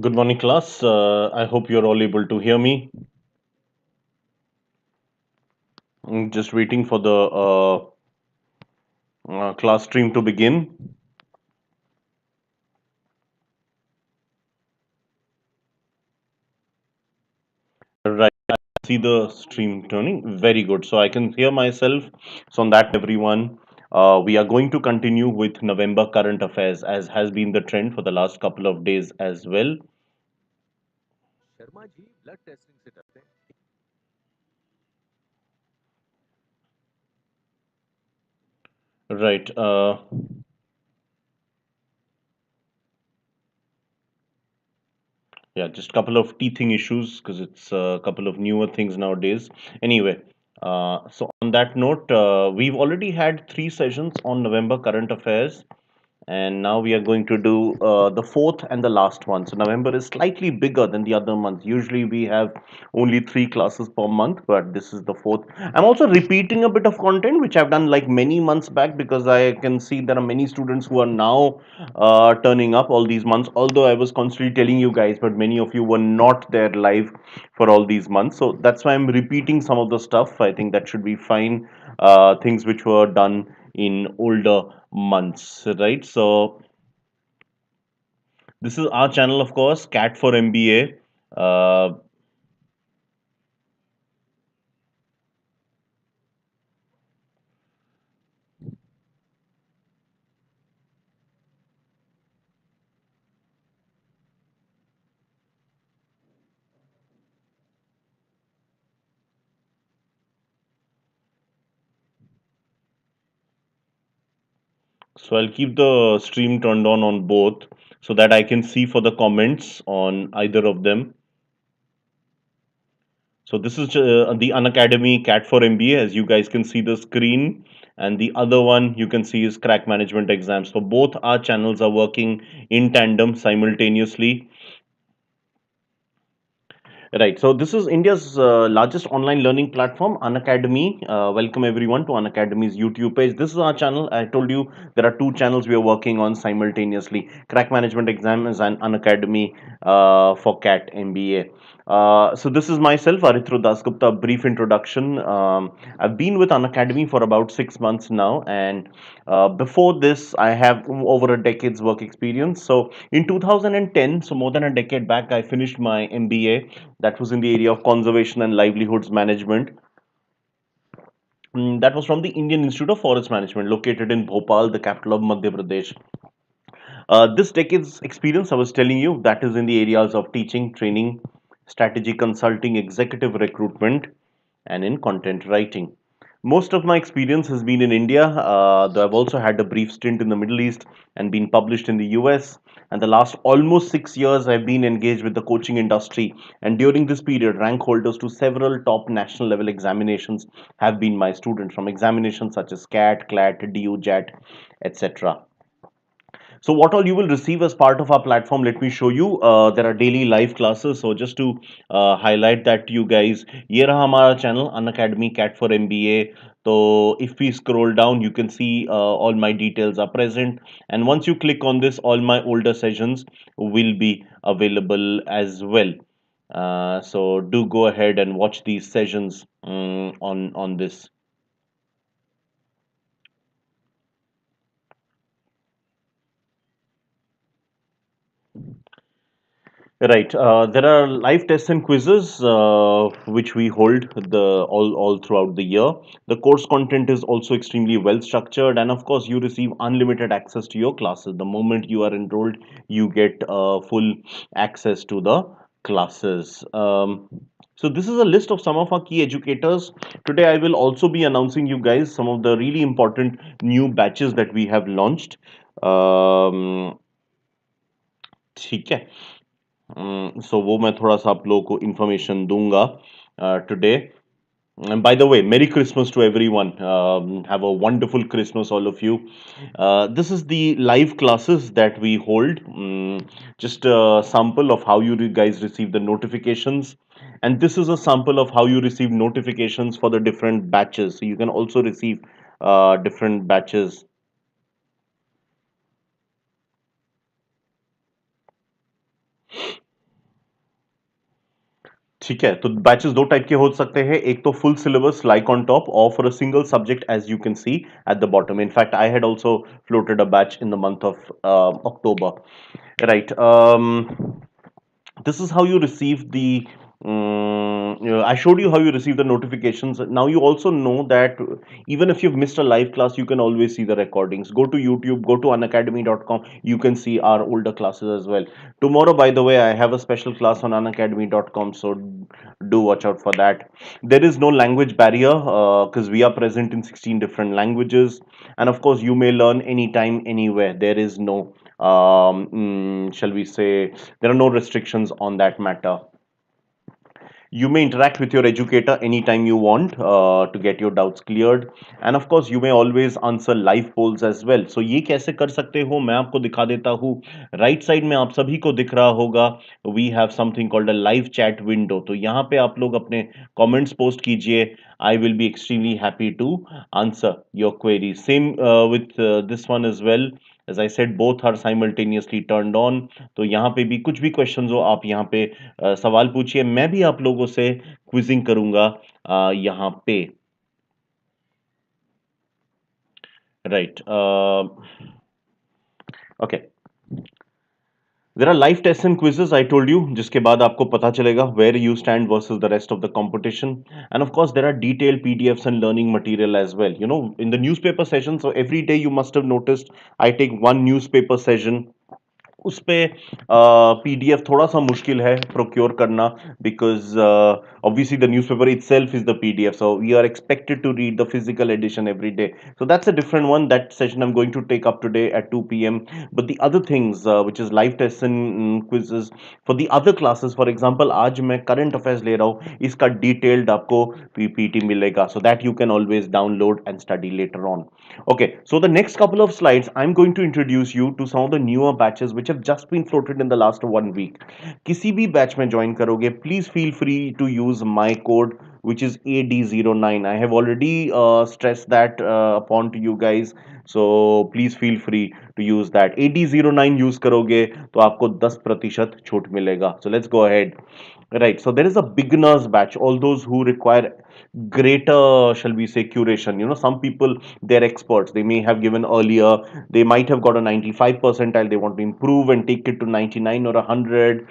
Good morning, class. I hope you're all able to hear me. Just waiting for the class stream to begin. Right, I see the stream turning. Very good. So I can hear myself. So on that, everyone, we are going to continue with November current affairs, as has been the trend for the last couple of days as well. Right. Yeah, just a couple of teething issues because it's a couple of newer things nowadays. Anyway, so on that note, we've already had three sessions on November current affairs, and now we are going to do the fourth and the last one. So November is slightly bigger than the other months. Usually we have only three classes per month, but this is the fourth. I'm also repeating a bit of content which I've done like many months back, because I can see there are many students who are now turning up all these months, although I was constantly telling you guys, but many of you were not there live for all these months. So that's why I'm repeating some of the stuff. I think that should be fine. Things which were done in older months, right? So this is our channel, of course, CAT for MBA. So I'll keep the stream turned on both so that I can see for the comments on either of them. So this is the Unacademy CAT4MBA, as you guys can see the screen, and the other one you can see is Crack Management Exams. So both our channels are working in tandem simultaneously. Right. So this is India's largest online learning platform, Unacademy. Welcome everyone to Unacademy's YouTube page. This is our channel. I told you there are two channels we are working on simultaneously: Crack Management Exams and Unacademy for CAT MBA. So this is myself, Aritro Dasgupta. Brief introduction. I've been with Unacademy for about 6 months now, and before this, I have over a decade's work experience. So in 2010, so more than a decade back, I finished my MBA. That was in the area of conservation and livelihoods management. That was from the Indian Institute of Forest Management, located in Bhopal, the capital of Madhya Pradesh. This decade's experience, I was telling you, that is in the areas of teaching, training, strategy consulting, executive recruitment, and in content writing. Most of my experience has been in India, though I've also had a brief stint in the Middle East and been published in the US. And the last almost 6 years, I've been engaged with the coaching industry. And during this period, rank holders to several top national level examinations have been my students, from examinations such as CAT, CLAT, DUJAT, etc. So what all you will receive as part of our platform, let me show you. There are daily live classes. So just to highlight that to you guys, ये रहा हमारा channel Unacademy CAT for MBA. So if we scroll down, you can see all my details are present. And once you click on this, all my older sessions will be available as well. So do go ahead and watch these sessions on this. Right. There are live tests and quizzes which we hold all throughout the year. The course content is also extremely well structured, and of course, you receive unlimited access to your classes. The moment you are enrolled, you get full access to the classes. So this is a list of some of our key educators. Today, I will also be announcing you guys some of the really important new batches that we have launched. ठीक है. So वो मैं थोड़ा सा आप लोगों को information दूंगा today. And by the way, Merry Christmas to everyone. Have a wonderful Christmas, all of you. This is the live classes that we hold. Just a sample of how you guys receive the notifications. And this is a sample of how you receive notifications for the different batches. So you can also receive different batches. ठीक है, तो batches दो type के हो सकते हैं, एक तो full syllabus like on top और for a single subject as you can see at the bottom. In fact, I had also floated a batch in the month of October. Right. This is how you receive the I showed you how you receive the notifications. Now you also know that even if you've missed a live class, you can always see the recordings. Go to YouTube, go to unacademy.com. You can see our older classes as well. Tomorrow, by the way, I have a special class on unacademy.com, so do watch out for that. There is no language barrier because we are present in 16 different languages, and of course, you may learn anytime, anywhere. There is no shall we say, there are no restrictions on that matter. You may interact with your educator anytime you want to get your doubts cleared, and of course you may always answer live polls as well. So ये कैसे कर सकते हो मैं आपको दिखा देता हूँ. राइट साइड में आप सभी को दिख रहा होगा, we have something called a live chat window. तो यहाँ पे आप लोग अपने कमेंट्स पोस्ट कीजिए. I will be extremely happy to answer your queries. Same with this one as well. As I said, both are simultaneously turned on. तो यहाँ पे भी कुछ भी क्वेश्चंस हो आप यहाँ पे सवाल पूछिए. मैं भी आप लोगों से क्विजिंग करूंगा यहाँ पे. Right. Okay. There are live tests and quizzes, I told you, जिसके बाद आपको पता चलेगा where you stand versus the rest of the competition. And of course, there are detailed PDFs and learning material as well. You know, in the newspaper session, so every day you must have noticed, I take one newspaper session. उस पे PDF थोड़ा सा मुश्किल है procure करना because obviously the newspaper itself is the PDF, so we are expected to read the physical edition every day. So that's a different one. That session I'm going to take up today at 2 p.m. But the other things which is live tests and quizzes for the other classes, for example आज मैं current affairs ले रहा हूँ, इसका detailed आपको PPT मिलेगा, so that you can always download and study later on. Okay, so the next couple of slides I'm going to introduce you to some of the newer batches which have just been floated in the last 1 week. किसी भी batch में join करोगे, please feel free to use my code which is AD09. I have already stressed that upon to you guys, so please feel free to use that. AD09 use करोगे तो आपको 10% छूट मिलेगा. So let's go ahead. Right, so there is a beginners batch, all those who require greater, shall we say, curation. You know, some people, they're experts, they may have given earlier, they might have got a 95 percentile, they want to improve and take it to 99 or 100.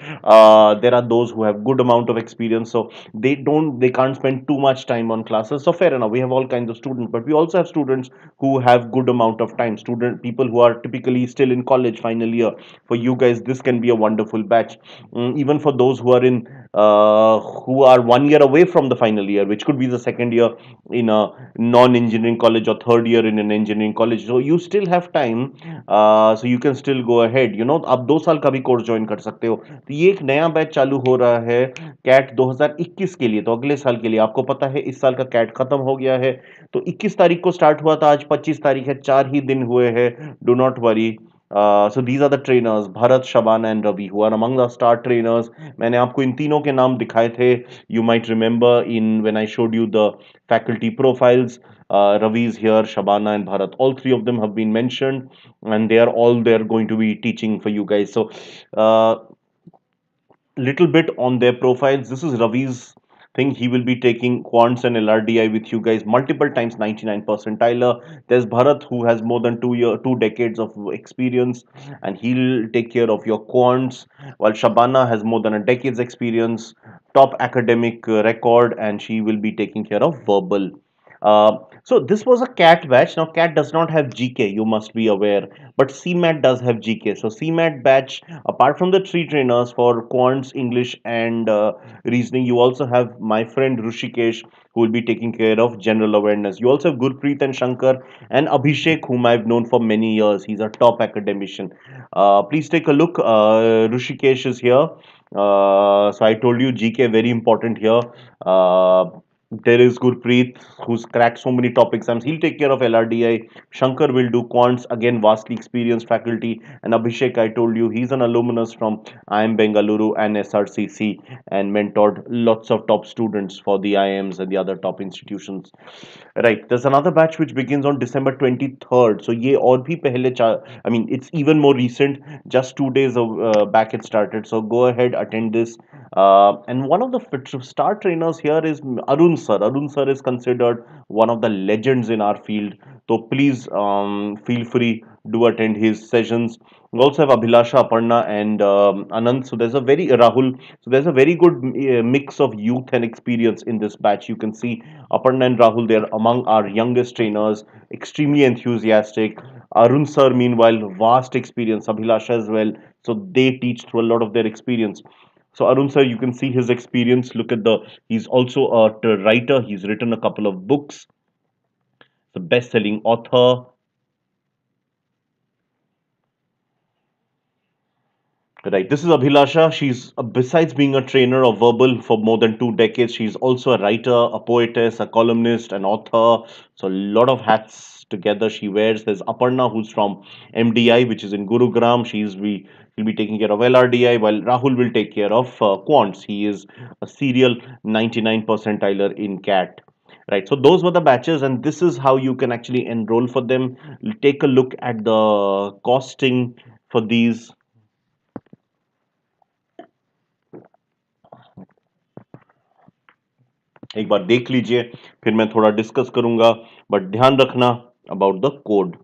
There are those who have good amount of experience, so they can't spend too much time on classes. So fair enough, we have all kinds of students, but we also have students who have good amount of time, people who are typically still in college final year. For you guys, this can be a wonderful batch. Even for those who are 1 year away from the final year, which could be the second year in a non-engineering college or third year in an engineering college, so you still have time, so you can still go ahead. You know, आप 2 साल का भी course join कर सकते हो. तो ये एक नया बैच चालू हो रहा है कैट 2021 के लिए, तो अगले साल के लिए. आपको पता है इस साल का कैट खत्म हो गया है, तो 21 तारीख को स्टार्ट हुआ था, आज 25 तारीख है, 4 ही दिन हुए हैं. Do not worry. So these are the trainers, Bharat, Shabana and Ravi, who are among the star trainers. मैंने आपको इन तीनों के नाम दिखाए थे. You might remember in when I showed you the faculty profiles. Ravi is here, Shabana and Bharat. All three of them have been mentioned, and they are all there going to be teaching for you guys. So, little bit on their profiles. This is Ravi's thing. He will be taking quants and LRDI with you guys multiple times, 99 percentile. There's Bharat, who has more than 2 decades of experience, and he'll take care of your quants, while Shabana has more than a decade's experience, top academic record, and she will be taking care of verbal. So this was a CAT batch. Now CAT does not have GK, you must be aware, but CMAT does have GK. So CMAT batch, apart from the three trainers for quants, English, and reasoning, you also have my friend Rushikesh, who will be taking care of general awareness. You also have Gurpreet and Shankar and Abhishek, whom I've known for many years. He's a top academician. Please take a look. Rushikesh is here. So I told you GK very important here. There is Gurpreet, who's cracked so many top exams. He'll take care of LRDI. Shankar will do quants, again, vastly experienced faculty. And Abhishek, I told you, he's an alumnus from IIM Bengaluru and SRCC and mentored lots of top students for the IIMs and the other top institutions. Right. There's another batch which begins on December 23rd. So, ye aur bhi pehle I mean, it's even more recent. Just 2 days back it started. So, go ahead, attend this. And one of the star trainers here is Arun sir. Arun sir is considered one of the legends in our field. So please feel free, do attend his sessions. We also have Abhilasha, Aparna, and Anand. So there's a very Rahul. So there's a very good mix of youth and experience in this batch. You can see Aparna and Rahul. They're among our youngest trainers, extremely enthusiastic. Arun sir, meanwhile, vast experience. Abhilasha as well. So they teach through a lot of their experience. So Arun sir, you can see his experience. Look at the. He's also a writer. He's written a couple of books. The best-selling author. Right. This is Abhilasha. She's besides being a trainer of verbal for more than 2 decades, she's also a writer, a poetess, a columnist, an author. So a lot of hats together she wears. There's Aparna, who's from MDI, which is in Gurugram. She'll be taking care of LRDI, while Rahul will take care of quants. He is a serial 99 percentiler in CAT. Right. So those were the batches, and this is how you can actually enroll for them. Take a look at the costing for these. एक बार देख लीजिए, फिर मैं थोड़ा discuss करूंगा, but ध्यान रखना about the code.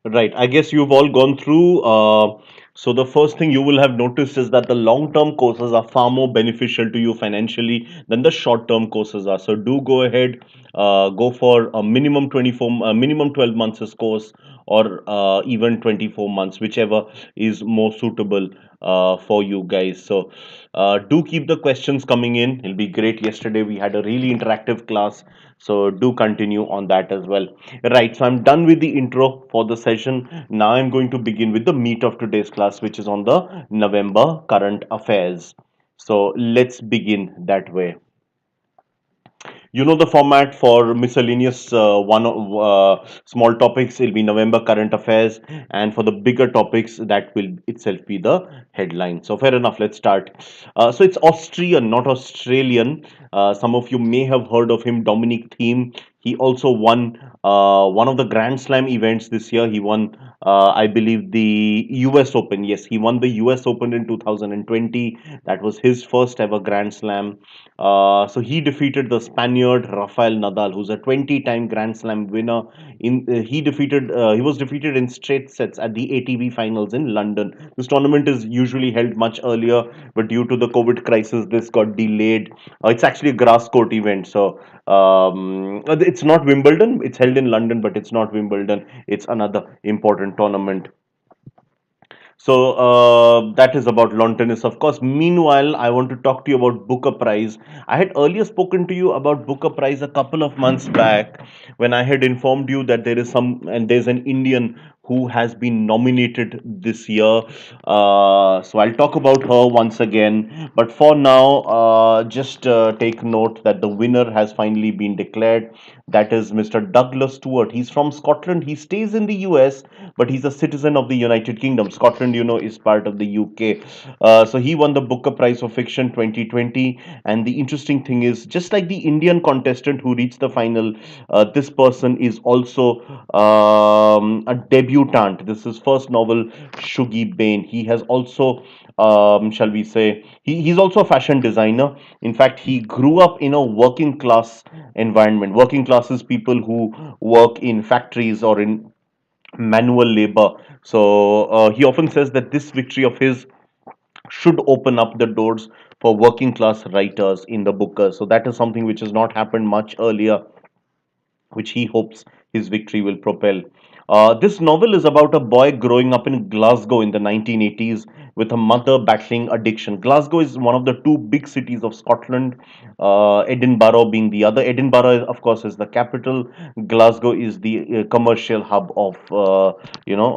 Right. I guess you've all gone through. So the first thing you will have noticed is that the long-term courses are far more beneficial to you financially than the short-term courses are. So do go ahead, go for a minimum minimum 12 months course, or even 24 months, whichever is more suitable for you guys. So do keep the questions coming in. It'll be great. Yesterday we had a really interactive class, so do continue on that as well. Right, so I'm done with the intro for the session. Now I'm going to begin with the meat of today's class, which is on the November current affairs. So let's begin that way. You know the format for miscellaneous one small topics. It'll be November current affairs, and for the bigger topics, that will itself be the headline. So fair enough. Let's start. So it's Austrian, not Australian. Some of you may have heard of him, Dominic Thiem. He also won one of the Grand Slam events this year. He won, I believe, the US Open. Yes, he won the US Open in 2020. That was his first ever Grand Slam. So he defeated the Spaniard Rafael Nadal, who's a 20-time Grand Slam winner. He was defeated in straight sets at the ATP finals in London. This tournament is usually held much earlier, but due to the COVID crisis, this got delayed. It's actually a grass court event, so it's not Wimbledon. It's held in London, but it's not Wimbledon. It's another important tournament. So that is about lawn tennis, of course. Meanwhile, I want to talk to you about Booker Prize. I had earlier spoken to you about Booker Prize a couple of months back, when I had informed you that there's an Indian who has been nominated this year. So I'll talk about her once again. But for now, just take note that the winner has finally been declared. That is Mr. Douglas Stewart. He's from Scotland. He stays in the US, but he's a citizen of the United Kingdom. Scotland, is part of the UK. So he won the Booker Prize for Fiction 2020. And the interesting thing is, just like the Indian contestant who reached the final, this person is also a debutant. This is first novel, Shuggy Bain. He has also, shall we say, he's also a fashion designer. In fact, he grew up in a working class environment. Working class is people who work in factories or in manual labor. So he often says that this victory of his should open up the doors for working class writers in the Booker. So that is something which has not happened much earlier. which he hopes his victory will propel. This novel is about a boy growing up in Glasgow in the 1980s with a mother battling addiction. Glasgow is one of the two big cities of Scotland, Edinburgh being the other. Edinburgh, of course, is the capital. Glasgow is the commercial hub of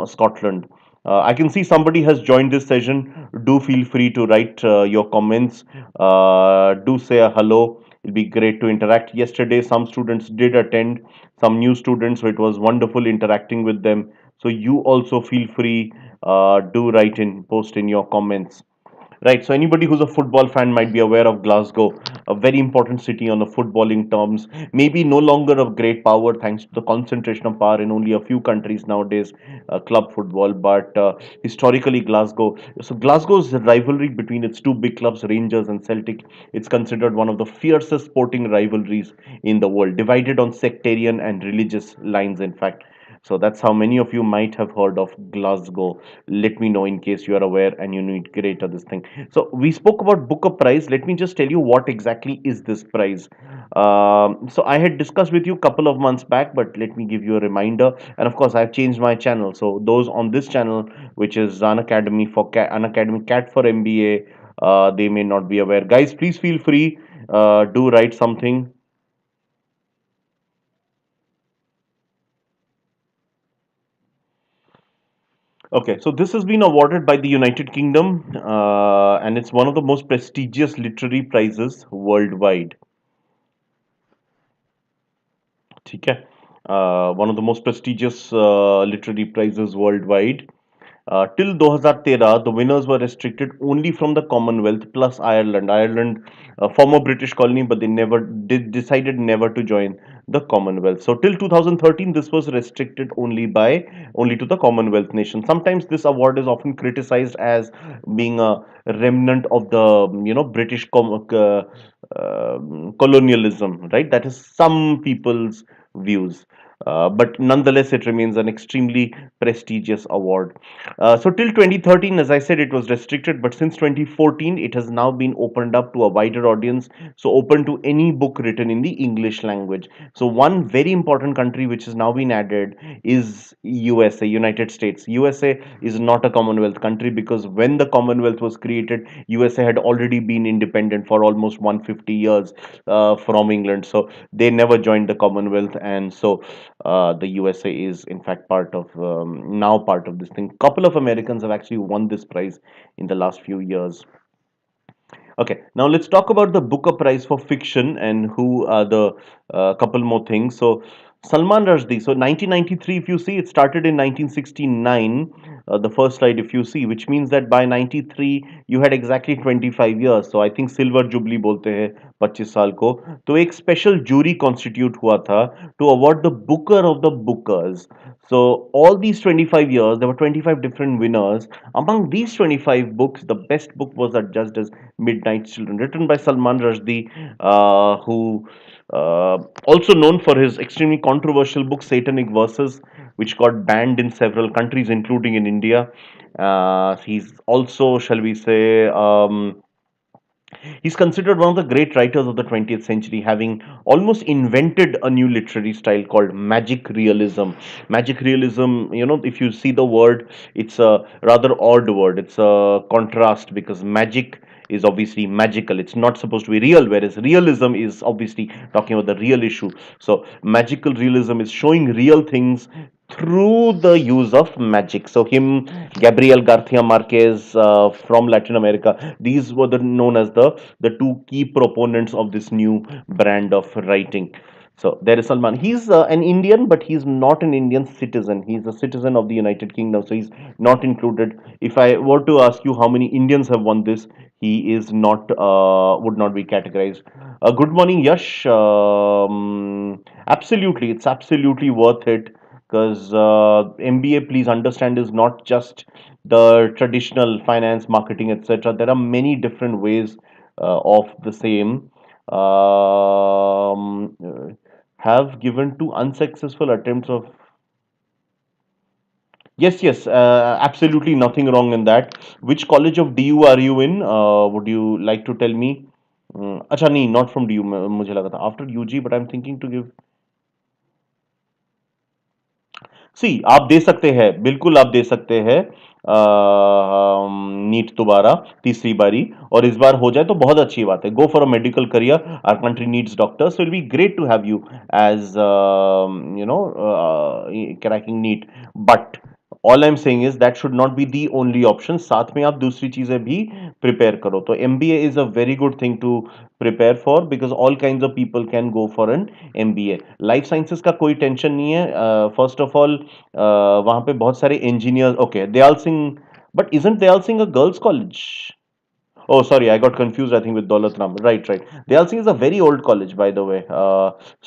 Scotland. I can see somebody has joined this session. Do feel free to write your comments. Do say a hello. It'll be great to interact. Yesterday, some students did attend, some new students, so it was wonderful interacting with them. So you also feel free. Do write in, post in your comments. Right. So anybody who's a football fan might be aware of Glasgow, a very important city on the footballing terms. Maybe no longer of great power thanks to the concentration of power in only a few countries nowadays, club football. But historically, Glasgow. So Glasgow's rivalry between its two big clubs, Rangers and Celtic, it's considered one of the fiercest sporting rivalries in the world, divided on sectarian and religious lines. In fact. So that's how many of you might have heard of Glasgow. Let me know in case you are aware and you need greater this thing. So we spoke about Booker Prize. Let me just tell you what exactly is this prize. So I had discussed with you a couple of months back, but let me give you a reminder. And of course, I've changed my channel. So those on this channel, which is Unacademy CAT for MBA, they may not be aware. Guys, please feel free. Do write something. Okay, so this has been awarded by the United Kingdom, and it's one of the most prestigious literary prizes worldwide. ठीक है? One of the most prestigious literary prizes worldwide. Till 2013, the winners were restricted only from the Commonwealth plus Ireland. Ireland, a former British colony, but they never decided never to join the Commonwealth. So till 2013, this was restricted only to the Commonwealth nation. Sometimes this award is often criticized as being a remnant of the British colonialism, right? That is some people's views. But nonetheless, it remains an extremely prestigious award. So till 2013, as I said, it was restricted, but since 2014, it has now been opened up to a wider audience. So open to any book written in the English language. So one very important country which has now been added is USA, United States. USA is not a Commonwealth country because when the Commonwealth was created, USA had already been independent for almost 150 years from England. So they never joined the Commonwealth, and so the USA is in fact now part of this thing. Couple of Americans have actually won this prize in the last few years. Okay, now let's talk about the Booker Prize for fiction and who are the couple more things. So Salman Rushdie. So 1993, if you see, it started in 1969. The first slide, if you see, which means that by 93 you had exactly 25 years. So I think Silver Jubilee बोलते हैं 25 साल को. तो एक special jury constitute हुआ था to award the Booker of the Bookers. So all these 25 years, there were 25 different winners. Among these 25 books, the best book was adjudged as Midnight Children, written by Salman Rushdie, who also known for his extremely controversial book Satanic Verses, which got banned in several countries, including in India. He's also, shall we say, he's considered one of the great writers of the 20th century, having almost invented a new literary style called magic realism. Magic realism, if you see the word, it's a rather odd word. It's a contrast because magic is obviously magical. It's not supposed to be real, whereas realism is obviously talking about the real issue. So, magical realism is showing real things through the use of magic. So him, Gabriel Garcia Marquez from Latin America, these were known as the two key proponents of this new brand of writing. So there is Salman. He's an Indian, but he's not an Indian citizen. He's a citizen of the United Kingdom, so he's not included. If I were to ask you how many Indians have won this, he is not would not be categorized. Good morning, Yash. Absolutely, it's absolutely worth it because MBA, please understand, is not just the traditional finance, marketing, etc. There are many different ways of the same. Have given two unsuccessful attempts of. Yes, yes, absolutely nothing wrong in that. Which college of DU are you in? Would you like to tell me? अच्छा नहीं, not from DU. मुझे लगा था after UG, but I'm thinking to give. सी आप दे सकते हैं, बिल्कुल आप दे सकते हैं नीट दोबारा तीसरी बारी, और इस बार हो जाए तो बहुत अच्छी बात है। Go for a medical career, our country needs doctors, will be great to have you as you know cracking NEET. But all I am saying is that should not be the only option, साथ में आप दूसरी चीजें भी prepare करो। तो MBA is a very good thing to prepare for, because all kind of people can go for an MBA. Life sciences का कोई टेंशन नहीं है। फर्स्ट ऑफ ऑल वहां पे बहुत सारे engineer, okay Dayal Singh, but isn't Dayal Singh a girls college? Oh, sorry, I got confused. I think with Daulat Ram. Right, right. Dayal Singh is a very old college, by the way.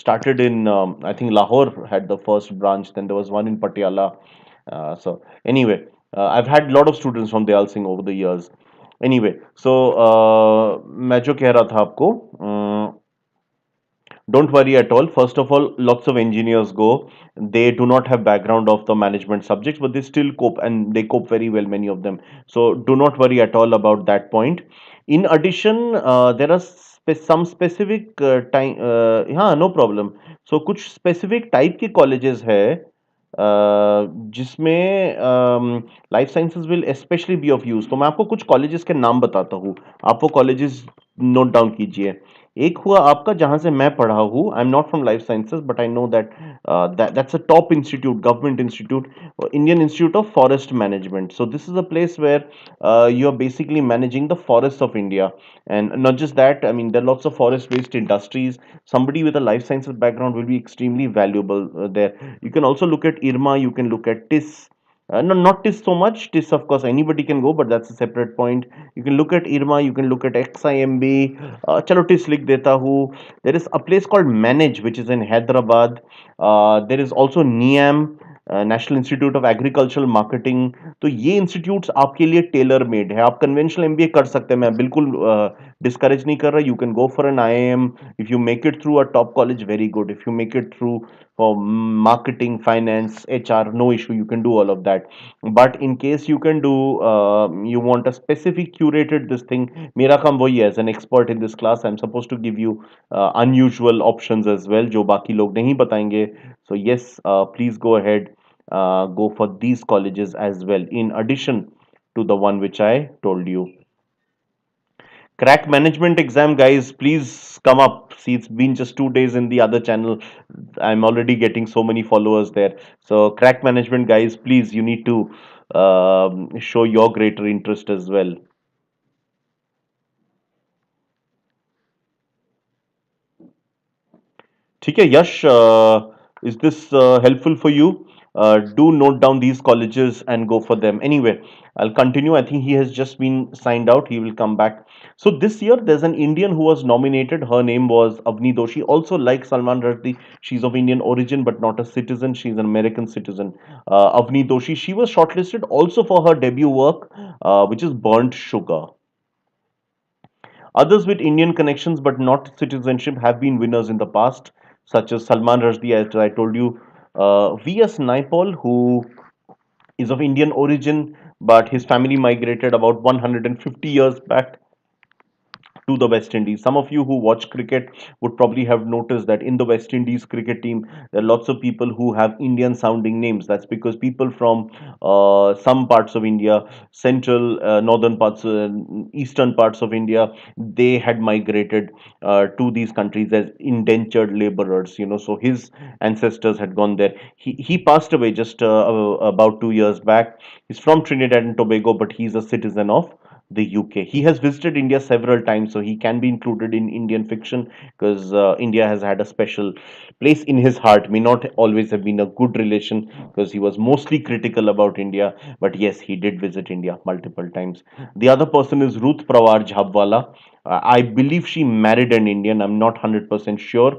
Started in, I think Lahore had the first branch. Then there was one in Patiala. So anyway, I've had a lot of students from Dayal Singh over the years. Anyway, so मैं जो कह रहा था आपको, don't worry at all. First of all, lots of engineers go. They do not have background of the management subjects, but they still cope, and they cope very well, many of them. So do not worry at all about that point. In addition, there are some specific time. हाँ, no problem. So कुछ specific type के colleges है जिसमें life sciences will specially be of use. तो मैं आपको कुछ colleges के नाम बताता हूँ, आप वो कॉलेजेस नोट डाउन कीजिए। एक हुआ आपका जहां से मैं पढ़ा हूँ, I am not from life sciences but I know that that's a top institute, government institute, Indian Institute of Forest Management. So this is a place where you are basically managing the forests of India. And not just that, I mean, there are lots of forest based industries. Somebody with a life sciences background will be extremely valuable there. You can also look at IRMA, you can look at TISS. No, not TISS so much. TISS, of course, anybody can go, but that's a separate point. You can look at IRMA, you can look at XIMB. Chalo TISS लिख देता हूँ. There is a place called Manage, which is in Hyderabad. There is also NIAM, national institute of agricultural marketing. तो ये institutes आपके लिए tailor made है। आप conventional MBA कर सकते हैं, मैं बिल्कुल डिस्करेज नहीं कर रहा। You can go for an IIM if you make it through a top college, very good. If you make it through for marketing, finance, HR, no issue, you can do all of that. But in case you can do, you want a specific curated this thing, मेरा काम वही है, as an expert in this class I'm supposed to give you unusual options as well जो बाकी लोग नहीं बताएंगे। So yes, please go ahead, go for these colleges as well, in addition to the one which I told you. Crack management exam, guys, please come up. See, it's been just 2 days in the other channel. I'm already getting so many followers there. So, crack management, guys, please, you need to show your greater interest as well. ठीक है यश, is this helpful for you? Do note down these colleges and go for them. Anyway, I'll continue. I think he has just been signed out. He will come back. So this year there's an Indian who was nominated. Her name was Avni Doshi. Also like Salman Rushdie, she's of Indian origin but not a citizen. She's an American citizen. Avni Doshi. She was shortlisted also for her debut work, which is Burnt Sugar. Others with Indian connections but not citizenship have been winners in the past, such as Salman Rushdie, as I told you, V.S. Naipaul, who is of Indian origin, but his family migrated about 150 years back to the West Indies. Some of you who watch cricket would probably have noticed that in the West Indies cricket team, there are lots of people who have Indian sounding names. That's because people from some parts of India, central, northern parts, eastern parts of India, they had migrated to these countries as indentured laborers, you know. So his ancestors had gone there. He passed away just about 2 years back. He's from Trinidad and Tobago, but he's a citizen of the UK. He has visited India several times, so he can be included in Indian fiction because India has had a special place in his heart. May not always have been a good relation because he was mostly critical about India, but yes, he did visit India multiple times. The other person is Ruth Prawar Jhabwala. I believe she married an Indian. I'm not 100% sure.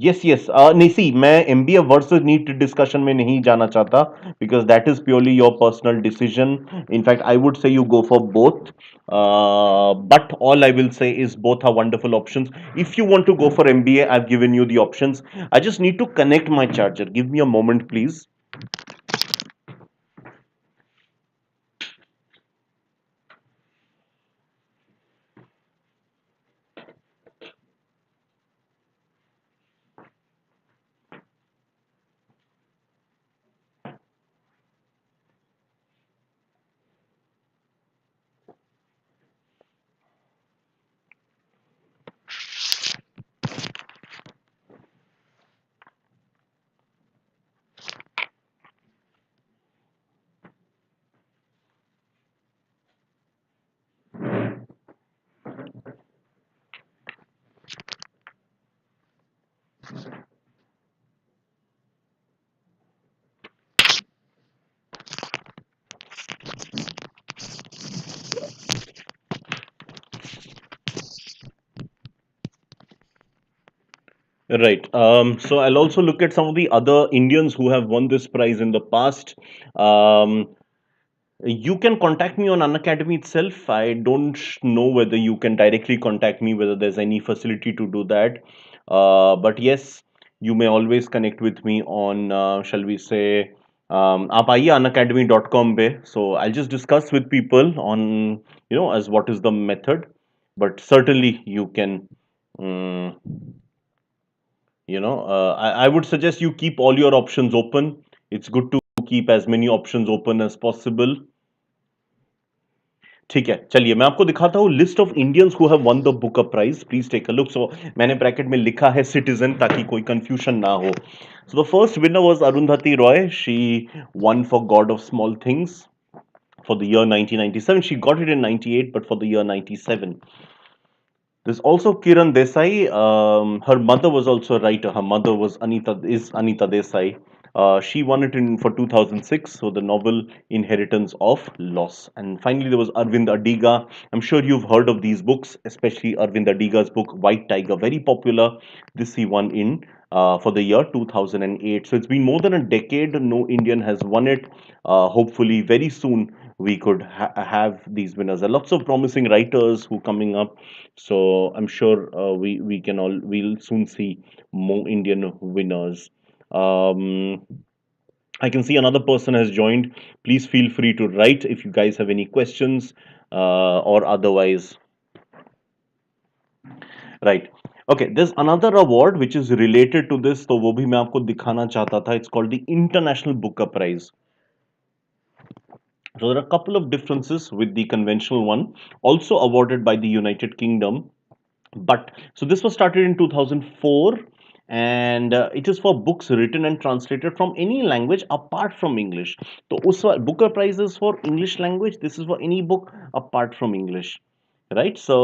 Yes yes, नहीं सी मैं MBA versus NEET discussion में नहीं जाना चाहता because that is purely your personal decision. In fact I would say you go for both, but all I will say is both are wonderful options. If you want to go for MBA, I've given you the options. I just need to connect my charger. Give me a moment, please. Right. So I'll also look at some of the other Indians who have won this prize in the past. Um, you can contact me on Unacademy itself. I don't know whether you can directly contact me, whether there's any facility to do that. But yes, you may always connect with me on, shall we say, आप आइए unacademy.com पे. So I'll just discuss with people on, as what is the method. But certainly you can. um, I would suggest you keep all your options open. It's good to keep as many options open as possible. ठीक है, चलिए मैं आपको दिखाता हूँ list of Indians who have won the Booker prize. Please take a look. So मैंने bracket में लिखा है सिटीजन ताकि कोई कंफ्यूजन ना हो. So the first winner was Arundhati Roy. She one for God of small things for the year 1997. She got it in 98, but for the year 97. There's also Kiran Desai. Her mother was also a writer. Her mother was Anita Desai. She won it in for 2006. So the novel Inheritance of Loss. And finally, there was Arvind Adiga. I'm sure you've heard of these books, especially Arvind Adiga's book White Tiger, very popular. This he won in for the year 2008. So it's been more than a decade. No Indian has won it. Hopefully, very soon we could have these winners. There are lots of promising writers who coming up, so I'm sure we'll soon see more Indian winners. Um, I can see another person has joined. Please feel free to write if you guys have any questions or otherwise. Right. Okay, there's another award which is related to this. तो वो भी मैं आपको दिखाना चाहता था. It's called the International Booker Prize. So there are a couple of differences with the conventional one, also awarded by the United Kingdom. But so this was started in 2004, and it is for books written and translated from any language apart from English. So Booker Prize is for English language. This is for any book apart from English. Right, so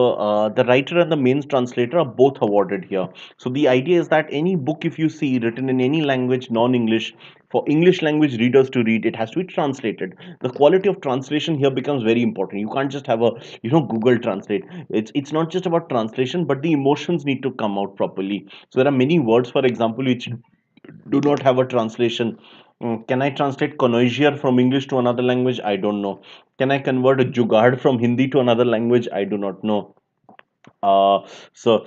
the writer and the main translator are both awarded here. So the idea is that any book, if you see written in any language, non-English, for English language readers to read, it has to be translated. The quality of translation here becomes very important. You can't just have a Google Translate. It's not just about translation, but the emotions need to come out properly. So there are many words, for example, which do not have a translation. Can I translate connoisseur from English to another language? I don't know. Can I convert a jugaad from Hindi to another language? I do not know. So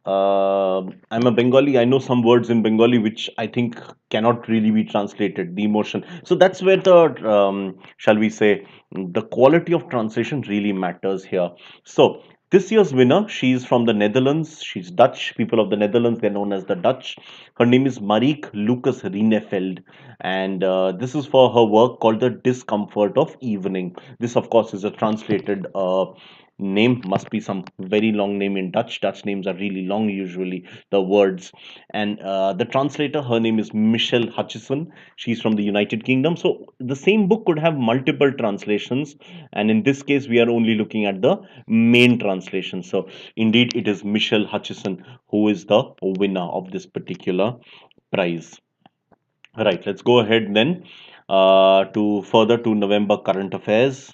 I'm a Bengali. I know some words in Bengali which I think cannot really be translated. The emotion. So that's where the shall we say the quality of translation really matters here. So this year's winner, she's from the Netherlands. She's Dutch. People of the Netherlands, they're known as the Dutch. Her name is Marieke Lucas Rinefeld, and this is for her work called The Discomfort of Evening. This, of course, is a translated name. Must be some very long name in Dutch. Dutch names are really long usually, the words. And the translator, her name is Michelle Hutchison. She's from the United Kingdom. So the same book could have multiple translations, and in this case we are only looking at the main translation. So indeed it is Michelle Hutchison who is the winner of this particular prize. Right, let's go ahead then to further to November current affairs.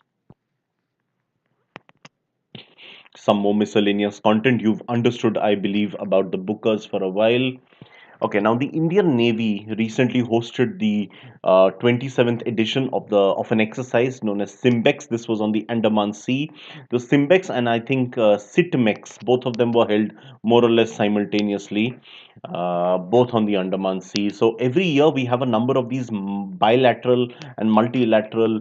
Some more miscellaneous content you've understood, I believe, about the bookers for a while. Okay, now the Indian Navy recently hosted the 27th edition of an exercise known as Simbex. This was on the Andaman Sea. The Simbex and I think Sitmex, both of them were held more or less simultaneously, both on the Andaman Sea. So every year we have a number of these bilateral and multilateral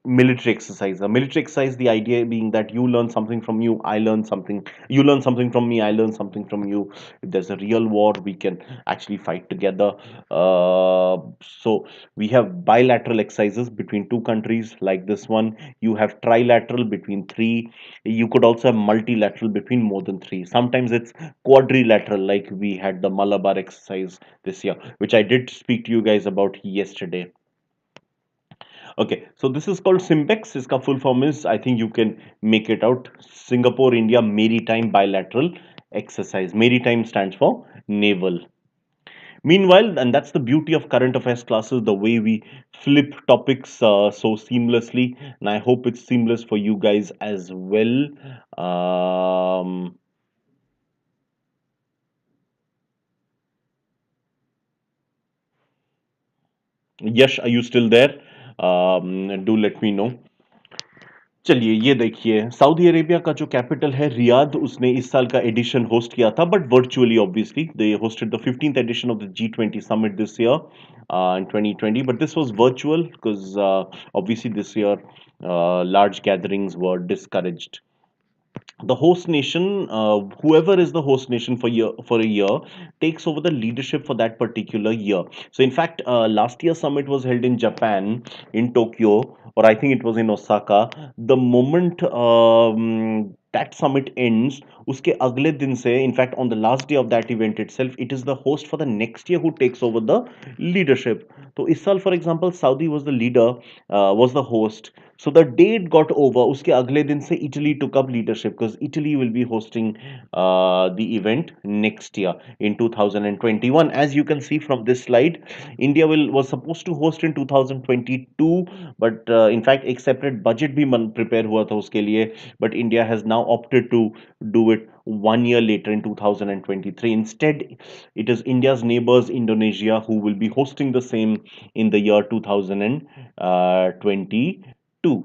military exercise. A military exercise, the idea being that you learn something from you, I learn something, you learn something from me, I learn something from you. If there's a real war, we can actually fight together. So we have bilateral exercises between two countries like this one. You have trilateral between three. You could also have multilateral between more than three. Sometimes it's quadrilateral, like we had the Malabar exercise this year, which I did speak to you guys about yesterday. Okay, so this is called Simbex. Its full form is, I think you can make it out, Singapore India Maritime Bilateral Exercise. Maritime stands for naval. Meanwhile, and that's the beauty of current affairs classes, the way we flip topics so seamlessly, and I hope it's seamless for you guys as well. Um, Yash, are you still there? Do let me know. चलिए ये देखिए, Saudi Arabia का जो capital है Riyadh, उसने इस साल का एडिशन होस्ट किया था, but virtually obviously they hosted the 15th edition of the G20 summit this year in 2020, but this was virtual because obviously this year large gatherings were discouraged. The host nation, whoever is the host nation for a year, takes over the leadership for that particular year. So in fact, last year's summit was held in Japan, in Tokyo, or I think it was in Osaka. The moment that summit ends, uske agle din se, in fact on the last day of that event itself, it is the host for the next year who takes over the leadership. So is saal, for example, Saudi was the leader, was the host. So the day it got over, uske agle din se Italy took up leadership, because Italy will be hosting the event next year in 2021. As you can see from this slide, India will was supposed to host in 2022, but in fact एक separate budget भी prepare हुआ था उसके लिए, but India has now opted to do it 1 year later in 2023. Instead, it is India's neighbors Indonesia who will be hosting the same in the year 2022.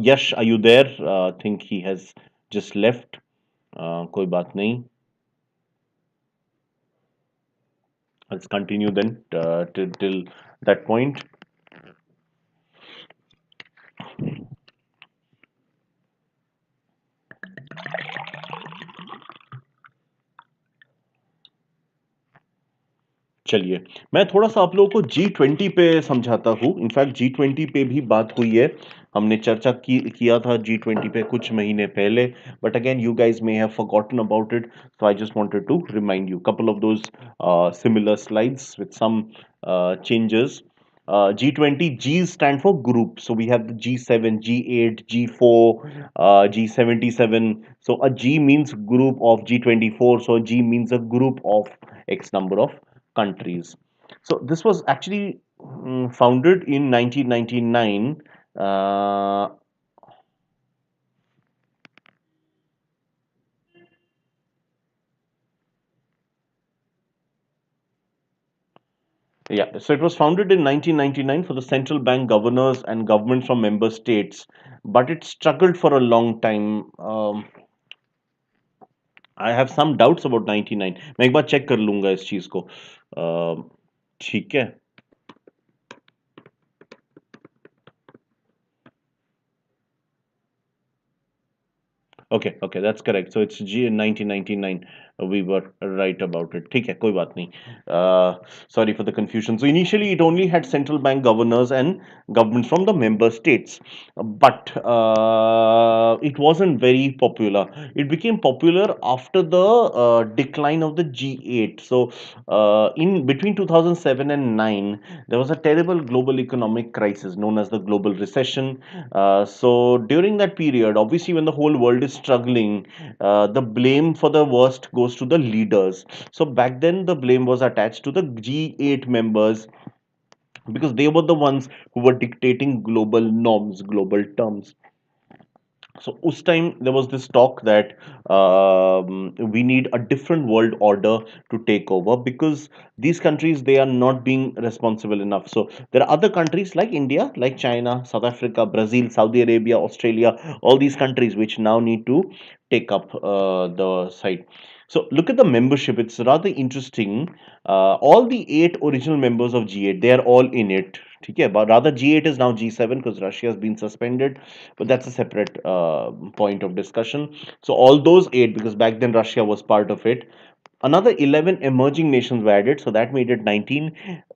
Yash, are you there? I think he has just left. कोई बात नहीं. Let's continue then till that point. चलिए, मैं थोड़ा सा आप लोगों को G20 पे समझाता हूँ. इनफैक्ट G20 पे भी बात हुई है, हमने चर्चा किया था G20 पे कुछ महीने पहले, but again you guys may have forgotten about it, so I just wanted to remind you couple of those similar slides with some changes. G20, G's stand for group. So we have the G7, G8, G4, G77. So a G means group of G24. So G means a group of X number of countries. So this was actually founded in 1999. Yeah, so it was founded in 1999 for the central bank governors and governments from member states, but it struggled for a long time. I have some doubts about 99. मैं एक बार check कर लूंगा इस चीज को. ठीक है. Okay, okay, that's correct. So it's G in 1999. We were right about it. ठीक है, कोई बात नहीं. Sorry for the confusion. So initially, it only had central bank governors and governments from the member states, but it wasn't very popular. It became popular after the decline of the G8. So in between 2007 and 9, there was a terrible global economic crisis known as the global recession. So during that period, obviously, when the whole world is struggling, the blame for the worst goes to the leaders. So back then, the blame was attached to the G8 members, because they were the ones who were dictating global norms, global terms. So us time there was this talk that we need a different world order to take over, because these countries, they are not being responsible enough. So there are other countries like India, like China, South Africa, Brazil, Saudi Arabia, Australia, all these countries which now need to take up the site. So look at the membership, it's rather interesting. All the 8 original members of G8, they are all in it. ठीक है, but rather G8 is now G7 because Russia has been suspended, but that's a separate point of discussion. So all those 8, because back then Russia was part of it, another 11 emerging nations were added, so that made it 19.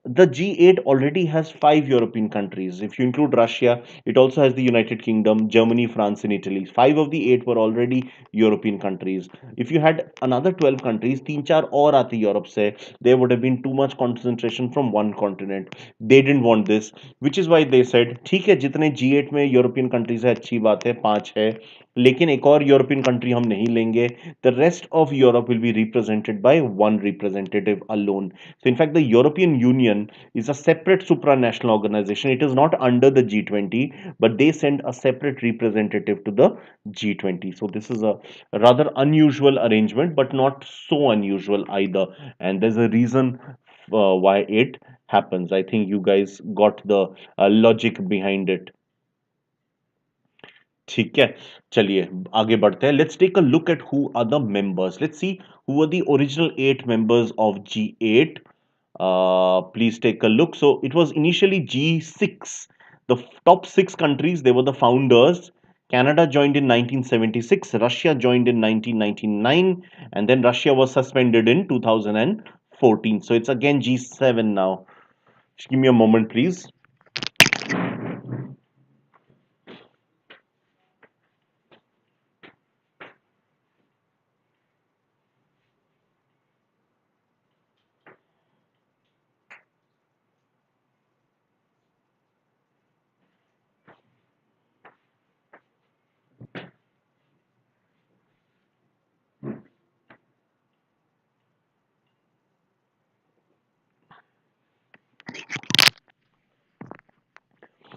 The G8 already has 5 European countries. If you include Russia, it also has the United Kingdom, Germany, France, and Italy. 5 of the 8 were already European countries. If you had another 12 countries, 3 4 और आती Europe से, there would have been too much concentration from one continent. They didn't want this, which is why they said, ठीक है, जितने G8 में European countries है अच्छी बात है, 5 है, लेकिन एक और यूरोपियन कंट्री हम नहीं लेंगे. The rest of Europe will be represented by one representative alone. So in fact, the European Union is a separate supranational organization. It is not under the G20, but they send a separate representative to the G20. So this is a rather unusual arrangement, but not so unusual either. And there's a reason why it happens. I think you guys got the logic behind it. ठीक है, चलिए आगे बढ़ते हैं. Let's take a look at who are the members. Let's see who are the original 8 members of G8. Please take a look. So it was initially G6. The top 6 countries, they were the founders. Canada joined in 1976, Russia joined in 1999, and then Russia was suspended in 2014. So it's again G7 now. Just give me a moment, please.